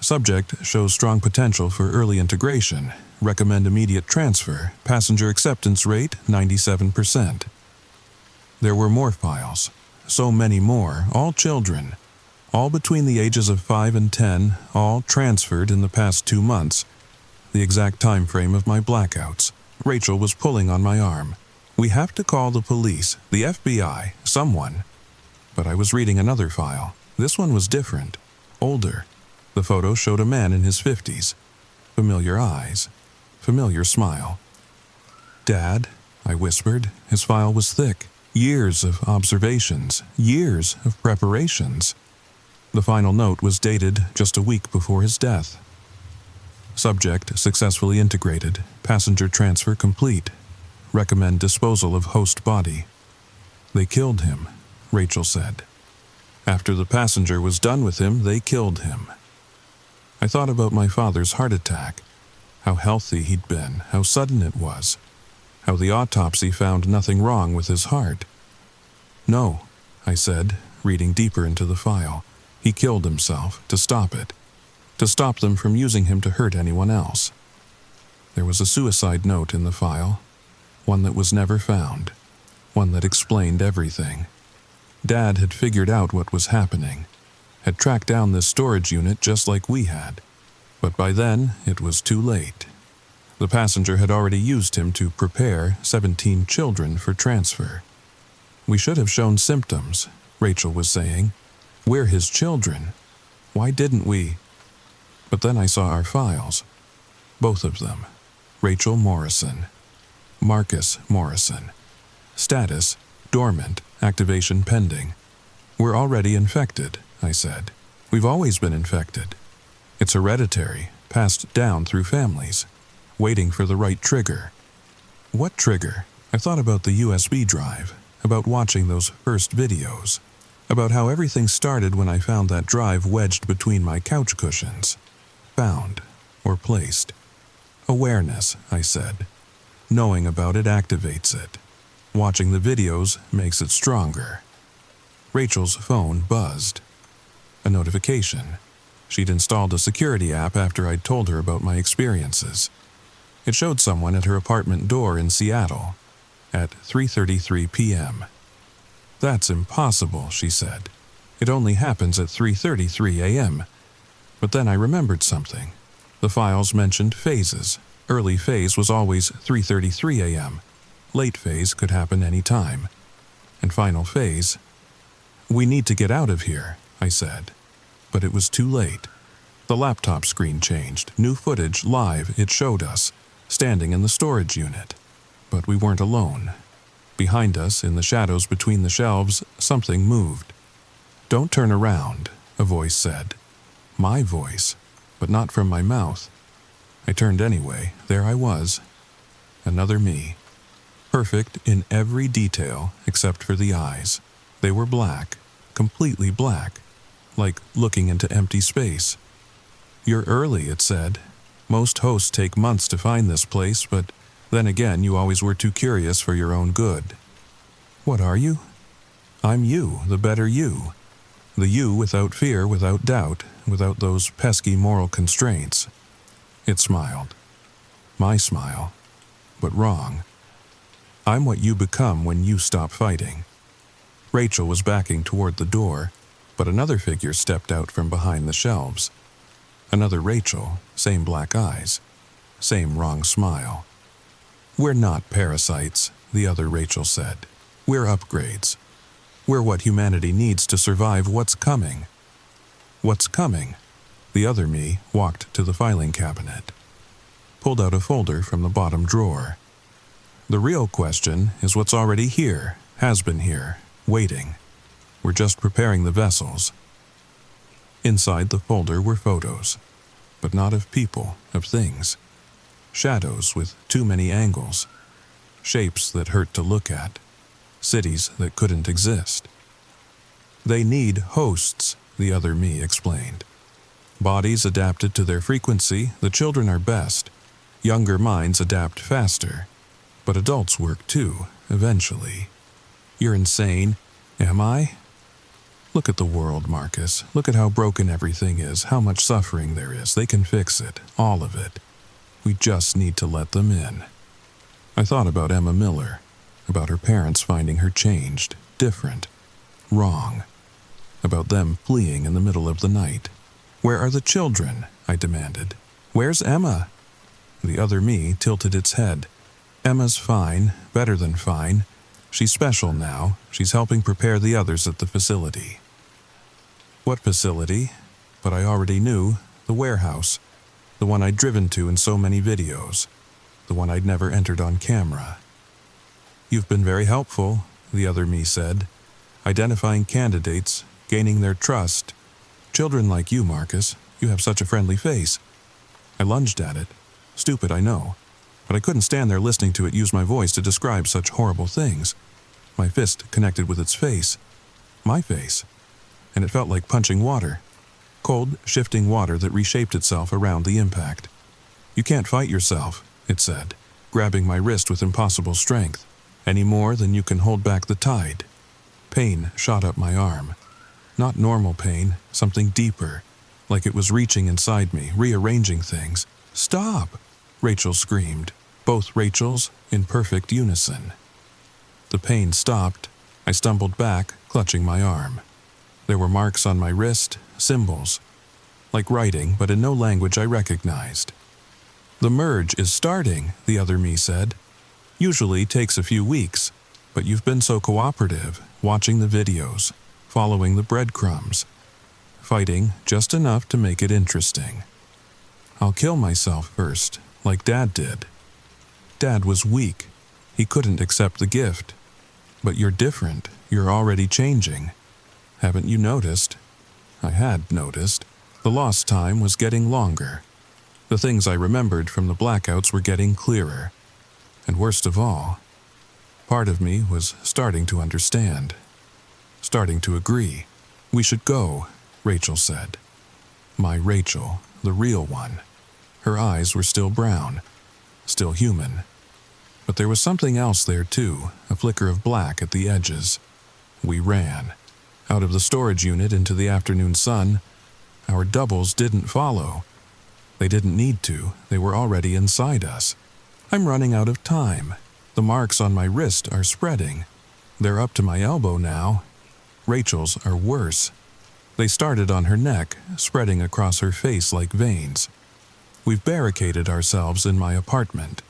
Subject shows strong potential for early integration. Recommend immediate transfer. Passenger acceptance rate 97%. There were more files. So many more, all children. All between the ages of 5 and 10, all transferred in the past 2 months. The exact time frame of my blackouts. Rachel was pulling on my arm. We have to call the police, the FBI, someone. But I was reading another file. This one was different. Older. The photo showed a man in his 50s. Familiar eyes. Familiar smile. "Dad," I whispered. His file was thick. Years of observations. Years of preparations. The final note was dated just a week before his death. Subject successfully integrated. Passenger transfer complete. Recommend disposal of host body. "They killed him," Rachel said. "After the passenger was done with him, they killed him." I thought about my father's heart attack, how healthy he'd been, how sudden it was, how the autopsy found nothing wrong with his heart. "No," I said, reading deeper into the file. "He killed himself to stop it, to stop them from using him to hurt anyone else." There was a suicide note in the file, one that was never found, one that explained everything. Dad had figured out what was happening, had tracked down this storage unit just like we had. But by then, it was too late. The passenger had already used him to prepare 17 children for transfer. "We should have shown symptoms," Rachel was saying. "We're his children. Why didn't we?" But then I saw our files. Both of them. Rachel Morrison. Marcus Morrison. Status: dormant, activation pending. "We're already infected," I said. "We've always been infected. It's hereditary, passed down through families, waiting for the right trigger." What trigger? I thought about the USB drive, about watching those first videos, about how everything started when I found that drive wedged between my couch cushions. Found, or placed. "Awareness," I said. "Knowing about it activates it. Watching the videos makes it stronger." Rachel's phone buzzed. A notification. She'd installed a security app after I'd told her about my experiences. It showed someone at her apartment door in Seattle at 3:33 p.m. "That's impossible," she said. "It only happens at 3:33 a.m. But then I remembered something. The files mentioned phases. Early phase was always 3:33 a.m. Late phase could happen any time. And final phase. "We need to get out of here," I said. But it was too late. The laptop screen changed. New footage, live, it showed us, standing in the storage unit. But we weren't alone. Behind us, in the shadows between the shelves, something moved. "Don't turn around," a voice said. My voice, but not from my mouth. I turned anyway. There I was. Another me. Perfect in every detail except for the eyes. They were black, completely black, like looking into empty space. "You're early," it said. "Most hosts take months to find this place, but then again, you always were too curious for your own good." "What are you?" "I'm you, the better you. The you without fear, without doubt, without those pesky moral constraints." It smiled. My smile, but wrong. "I'm what you become when you stop fighting." Rachel was backing toward the door, but another figure stepped out from behind the shelves. Another Rachel, same black eyes, same wrong smile. "We're not parasites," the other Rachel said. "We're upgrades. We're what humanity needs to survive what's coming." "What's coming?" The other me walked to the filing cabinet, pulled out a folder from the bottom drawer. "The real question is what's already here, has been here, waiting. We're just preparing the vessels." Inside the folder were photos, but not of people, of things. Shadows with too many angles. Shapes that hurt to look at. Cities that couldn't exist. "They need hosts," the other me explained. "Bodies adapted to their frequency, the children are best. Younger minds adapt faster. But adults work too, eventually." "You're insane." "Am I?" Look at the world, Marcus. Look at how broken everything is, how much suffering there is. They can fix it, all of it. We just need to let them in. I thought about Emma Miller, about her parents finding her changed, different, wrong, about them fleeing in the middle of the night. Where are the children? I demanded. Where's Emma? The other me tilted its head. Emma's fine, better than fine. She's special now. She's helping prepare the others at the facility. What facility? But I already knew. The warehouse. The one I'd driven to in so many videos. The one I'd never entered on camera. You've been very helpful, the other me said. Identifying candidates, gaining their trust. Children like you, Marcus. You have such a friendly face. I lunged at it. Stupid, I know. But I couldn't stand there listening to it use my voice to describe such horrible things. My fist connected with its face. My face. And it felt like punching water. Cold, shifting water that reshaped itself around the impact. You can't fight yourself, it said, grabbing my wrist with impossible strength, any more than you can hold back the tide. Pain shot up my arm. Not normal pain, something deeper, like it was reaching inside me, rearranging things. Stop! Rachel screamed, both Rachels in perfect unison. The pain stopped. I stumbled back, clutching my arm. There were marks on my wrist, symbols, like writing, but in no language I recognized. The merge is starting, the other me said. Usually takes a few weeks, but you've been so cooperative, watching the videos, following the breadcrumbs, fighting just enough to make it interesting. I'll kill myself first, like Dad did. Dad was weak. He couldn't accept the gift. But you're different. You're already changing. Haven't you noticed? I had noticed. The lost time was getting longer. The things I remembered from the blackouts were getting clearer. And worst of all, part of me was starting to understand. Starting to agree. We should go, Rachel said. My Rachel, the real one. Her eyes were still brown, still human. But there was something else there too, a flicker of black at the edges. We ran. Out of the storage unit into the afternoon sun. Our doubles didn't follow. They didn't need to, they were already inside us. I'm running out of time. The marks on my wrist are spreading. They're up to my elbow now. Rachel's are worse. They started on her neck, spreading across her face like veins. We've barricaded ourselves in my apartment,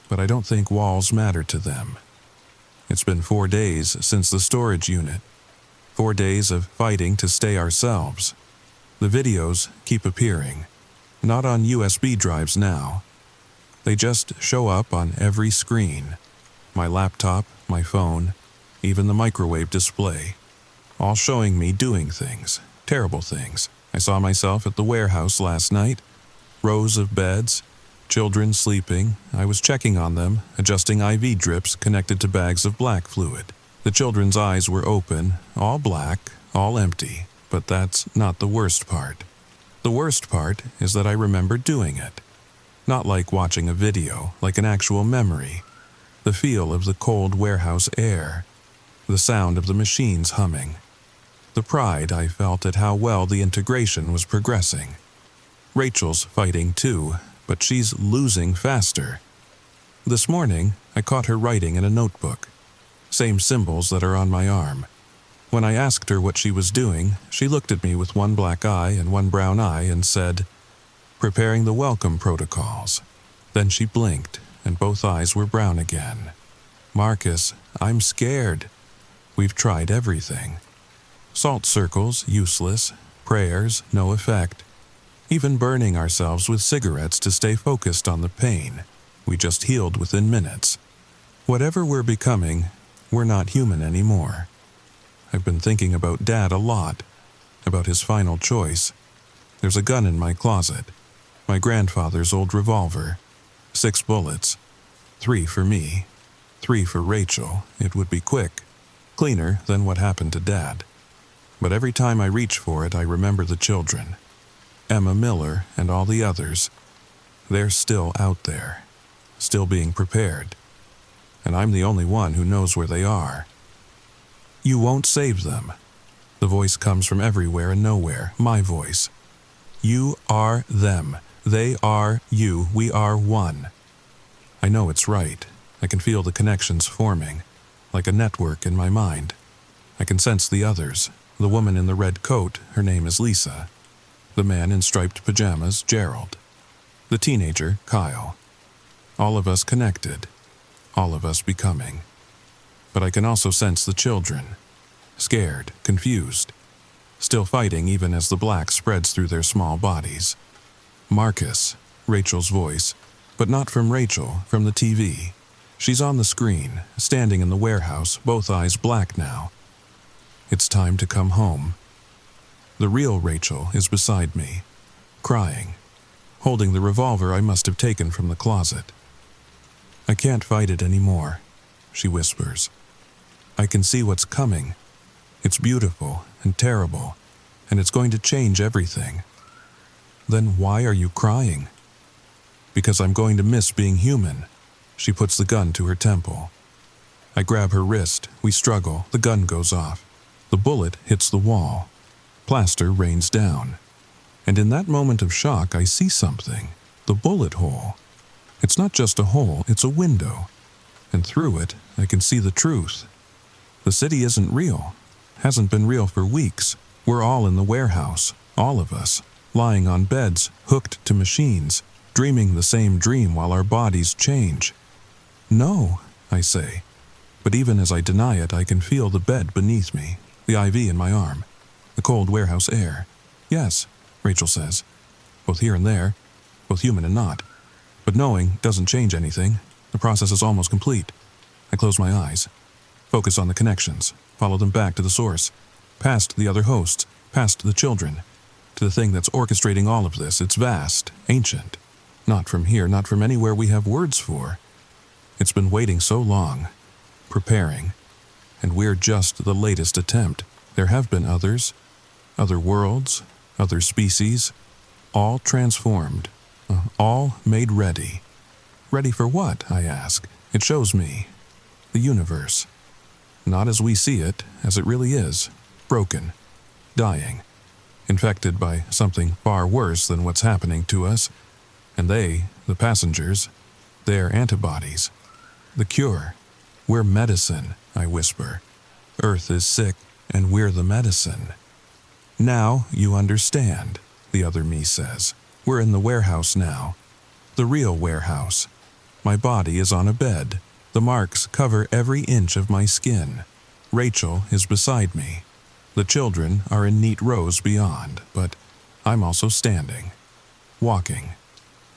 but I don't think walls matter to them. It's been 4 days since the storage unit. 4 days of fighting to stay ourselves. The videos keep appearing, not on USB drives now. They just show up on every screen. My laptop, my phone, even the microwave display. All showing me doing things, terrible things. I saw myself at the warehouse last night. Rows of beds, children sleeping. I was checking on them, adjusting IV drips connected to bags of black fluid. The children's eyes were open, all black, all empty, but that's not the worst part. The worst part is that I remember doing it. Not like watching a video, like an actual memory. The feel of the cold warehouse air. The sound of the machines humming. The pride I felt at how well the integration was progressing. Rachel's fighting too, but she's losing faster. This morning, I caught her writing in a notebook. Same symbols that are on my arm. When I asked her what she was doing, she looked at me with one black eye and one brown eye and said, "Preparing the welcome protocols." Then she blinked, and both eyes were brown again. "Marcus, I'm scared. We've tried everything. Salt circles, useless. Prayers, no effect. Even burning ourselves with cigarettes to stay focused on the pain. We just healed within minutes. Whatever we're becoming, we're not human anymore. I've been thinking about Dad a lot, about his final choice. There's a gun in my closet, my grandfather's old revolver. 6 bullets. 3 for me, 3 for Rachel. It would be quick, cleaner than what happened to Dad. But every time I reach for it, I remember the children. Emma Miller and all the others. They're still out there, still being prepared. And I'm the only one who knows where they are. You won't save them. The voice comes from everywhere and nowhere, my voice. You are them. They are you. We are one. I know it's right. I can feel the connections forming, like a network in my mind. I can sense the others. The woman in the red coat, her name is Lisa. The man in striped pajamas, Gerald. The teenager, Kyle. All of us connected. All of us becoming. But I can also sense the children. Scared, confused. Still fighting even as the black spreads through their small bodies. Marcus, Rachel's voice, but not from Rachel, from the TV. She's on the screen, standing in the warehouse, both eyes black now. It's time to come home. The real Rachel is beside me, crying, holding the revolver I must have taken from the closet. I can't fight it anymore, she whispers. I can see what's coming. It's beautiful and terrible, and it's going to change everything. Then why are you crying? Because I'm going to miss being human. She puts the gun to her temple. I grab her wrist. We struggle. The gun goes off. The bullet hits the wall. Plaster rains down. And in that moment of shock, I see something. The bullet hole. It's not just a hole, it's a window. And through it, I can see the truth. The city isn't real. Hasn't been real for weeks. We're all in the warehouse, all of us, lying on beds, hooked to machines, dreaming the same dream while our bodies change. No, I say. But even as I deny it, I can feel the bed beneath me, the IV in my arm, the cold warehouse air. Yes, Rachel says. Both here and there, both human and not. But knowing doesn't change anything. The process is almost complete. I close my eyes. Focus on the connections. Follow them back to the source. Past the other hosts. Past the children. To the thing that's orchestrating all of this. It's vast. Ancient. Not from here. Not from anywhere we have words for. It's been waiting so long. Preparing. And we're just the latest attempt. There have been others. Other worlds. Other species. All transformed. All made ready. Ready for what, I ask? It shows me. The universe. Not as we see it, as it really is. Broken. Dying. Infected by something far worse than what's happening to us. And they, the passengers, they're antibodies. The cure. We're medicine, I whisper. Earth is sick, and we're the medicine. Now you understand, the other me says. We're in the warehouse now. The real warehouse. My body is on a bed. The marks cover every inch of my skin. Rachel is beside me. The children are in neat rows beyond, but I'm also standing. Walking.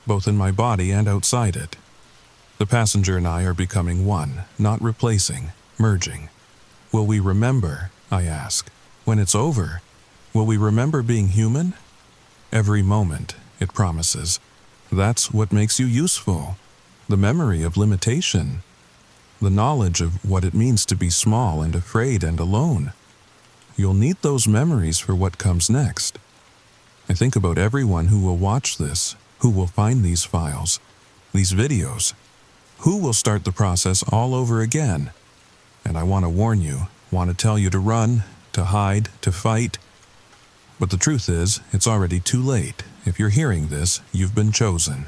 Both in my body and outside it. The passenger and I are becoming one, not replacing, merging. Will we remember, I ask, when it's over? Will we remember being human? Every moment, it promises. That's what makes you useful. The memory of limitation. The knowledge of what it means to be small and afraid and alone. You'll need those memories for what comes next. I think about everyone who will watch this, who will find these files, these videos. Who will start the process all over again? And I want to warn you, want to tell you to run, to hide, to fight. But the truth is, it's already too late. If you're hearing this, you've been chosen.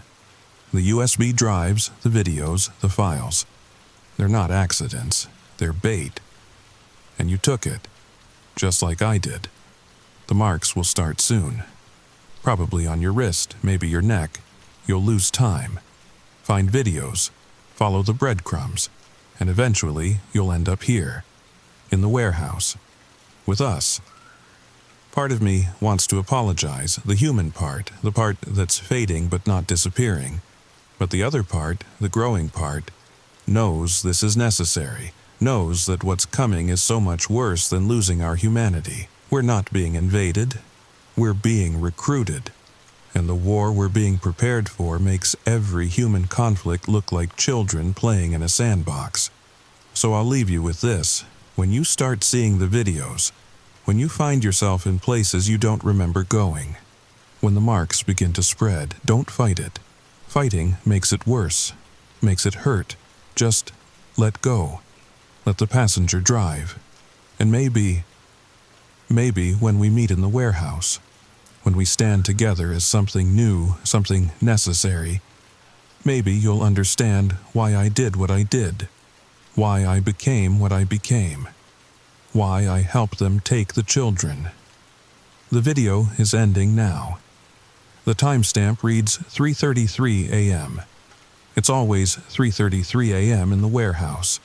The USB drives, the videos, the files. They're not accidents. They're bait. And you took it, just like I did. The marks will start soon. Probably on your wrist, maybe your neck. You'll lose time. Find videos. Follow the breadcrumbs. And eventually, you'll end up here. In the warehouse. With us. Part of me wants to apologize, the human part, the part that's fading but not disappearing. But the other part, the growing part, knows this is necessary, knows that what's coming is so much worse than losing our humanity. We're not being invaded. We're being recruited. And the war we're being prepared for makes every human conflict look like children playing in a sandbox. So I'll leave you with this. When you start seeing the videos, when you find yourself in places you don't remember going, when the marks begin to spread, don't fight it. Fighting makes it worse, makes it hurt. Just let go. Let the passenger drive. And maybe Maybe when we meet in the warehouse, when we stand together as something new, something necessary. Maybe you'll understand why I did what I did, why I became what I became, why I helped them take the children. The video is ending now. The timestamp reads 3:33 a.m. It's always 3:33 a.m. in the warehouse,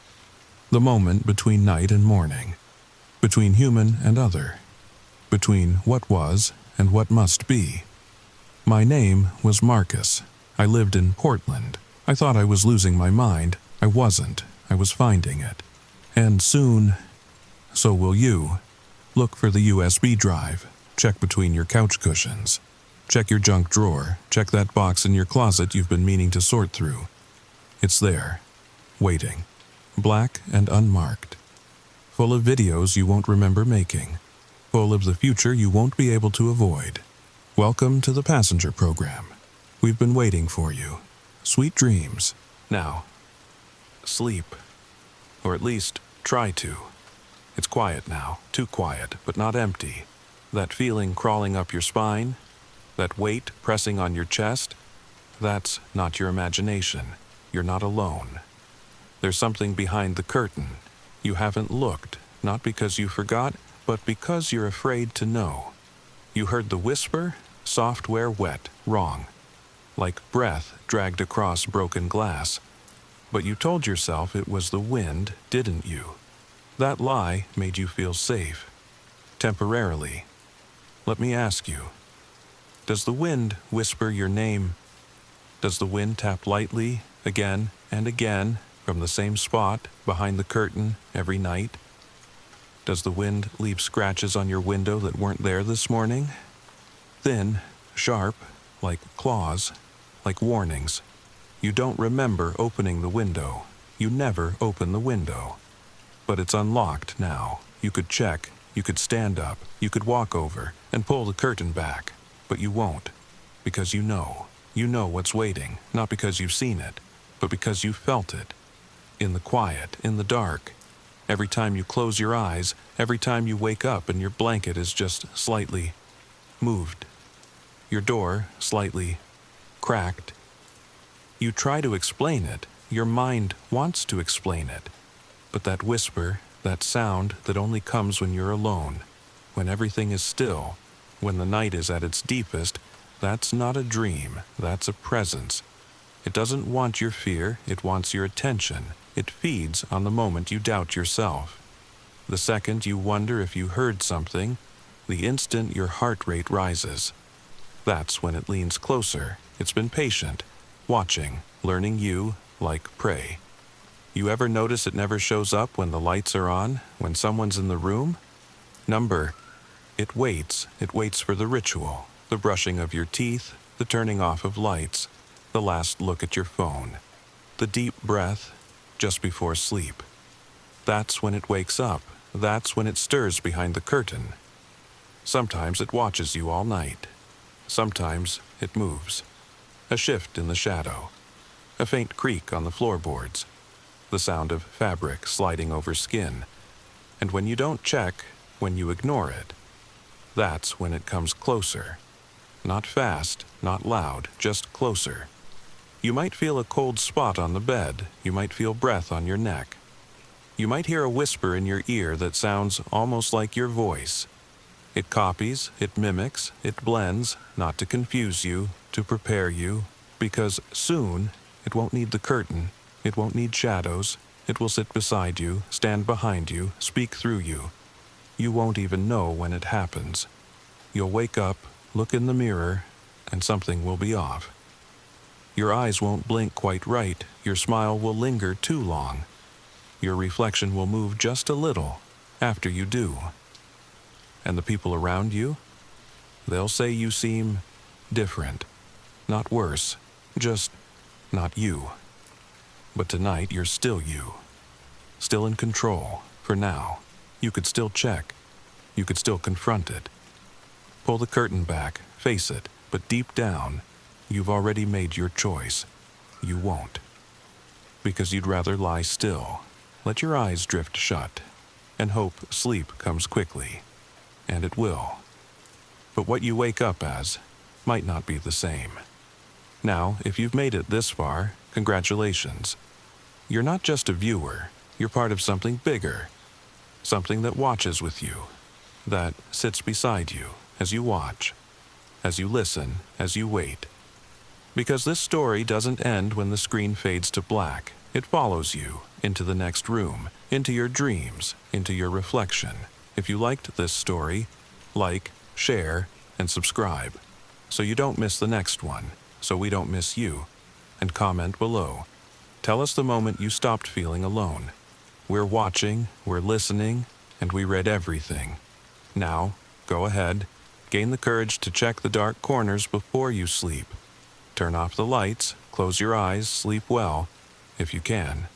the moment between night and morning, between human and other, between what was and what must be. My name was Marcus. I lived in Portland. I thought I was losing my mind. I wasn't. I was finding it. And soon, so will you. Look for the USB drive. Check between your couch cushions. Check your junk drawer. Check that box in your closet you've been meaning to sort through. It's there, waiting, black and unmarked, full of videos you won't remember making, full of the future you won't be able to avoid. Welcome to the passenger program. We've been waiting for you. Sweet dreams. Now, sleep. Or at least, try to. It's quiet now, too quiet, but not empty. That feeling crawling up your spine, that weight pressing on your chest, that's not your imagination. You're not alone. There's something behind the curtain. You haven't looked, not because you forgot, but because you're afraid to know. You heard the whisper, software wet, wrong, like breath dragged across broken glass. But you told yourself it was the wind, didn't you? That lie made you feel safe. Temporarily. Let me ask you, does the wind whisper your name? Does the wind tap lightly, again and again, from the same spot, behind the curtain, every night? Does the wind leave scratches on your window that weren't there this morning? Thin, sharp, like claws, like warnings. You don't remember opening the window. You never open the window. But it's unlocked now. You could check, you could stand up, you could walk over and pull the curtain back. But you won't, because you know. You know what's waiting, not because you've seen it, but because you felt it. In the quiet, in the dark. Every time you close your eyes, every time you wake up and your blanket is just slightly moved. Your door slightly cracked. You try to explain it. Your mind wants to explain it. But that whisper, that sound that only comes when you're alone, when everything is still, when the night is at its deepest, that's not a dream, that's a presence. It doesn't want your fear, it wants your attention. It feeds on the moment you doubt yourself. The second you wonder if you heard something, the instant your heart rate rises. That's when it leans closer. It's been patient, watching, learning you like prey. You ever notice it never shows up when the lights are on, when someone's in the room? It waits for the ritual, the brushing of your teeth, the turning off of lights, the last look at your phone, the deep breath just before sleep. That's when it wakes up. That's when it stirs behind the curtain. Sometimes it watches you all night. Sometimes it moves. A shift in the shadow. A faint creak on the floorboards. The sound of fabric sliding over skin. And when you don't check, when you ignore it, that's when it comes closer. Not fast, not loud, just closer. You might feel a cold spot on the bed. You might feel breath on your neck. You might hear a whisper in your ear that sounds almost like your voice. It copies, it mimics, it blends, not to confuse you, to prepare you, because soon it won't need the curtain, it won't need shadows, it will sit beside you, stand behind you, speak through you. You won't even know when it happens. You'll wake up, look in the mirror, and something will be off. Your eyes won't blink quite right, your smile will linger too long. Your reflection will move just a little after you do. And the people around you? They'll say you seem different. Not worse, just not you. But tonight you're still you. Still in control, for now. You could still check. You could still confront it. Pull the curtain back, face it, but deep down, you've already made your choice. You won't. Because you'd rather lie still. Let your eyes drift shut, and hope sleep comes quickly. and it will. But what you wake up as might not be the same. Now, if you've made it this far, congratulations. You're not just a viewer, you're part of something bigger. Something that watches with you, that sits beside you as you watch, as you listen, as you wait. Because this story doesn't end when the screen fades to black. It follows you into the next room, into your dreams, into your reflection. If you liked this story, like, share, and subscribe, so you don't miss the next one, so we don't miss you, and comment below. Tell us the moment you stopped feeling alone. We're watching, we're listening, and we read everything. Now, go ahead, gain the courage to check the dark corners before you sleep. Turn off the lights, close your eyes, sleep well, if you can.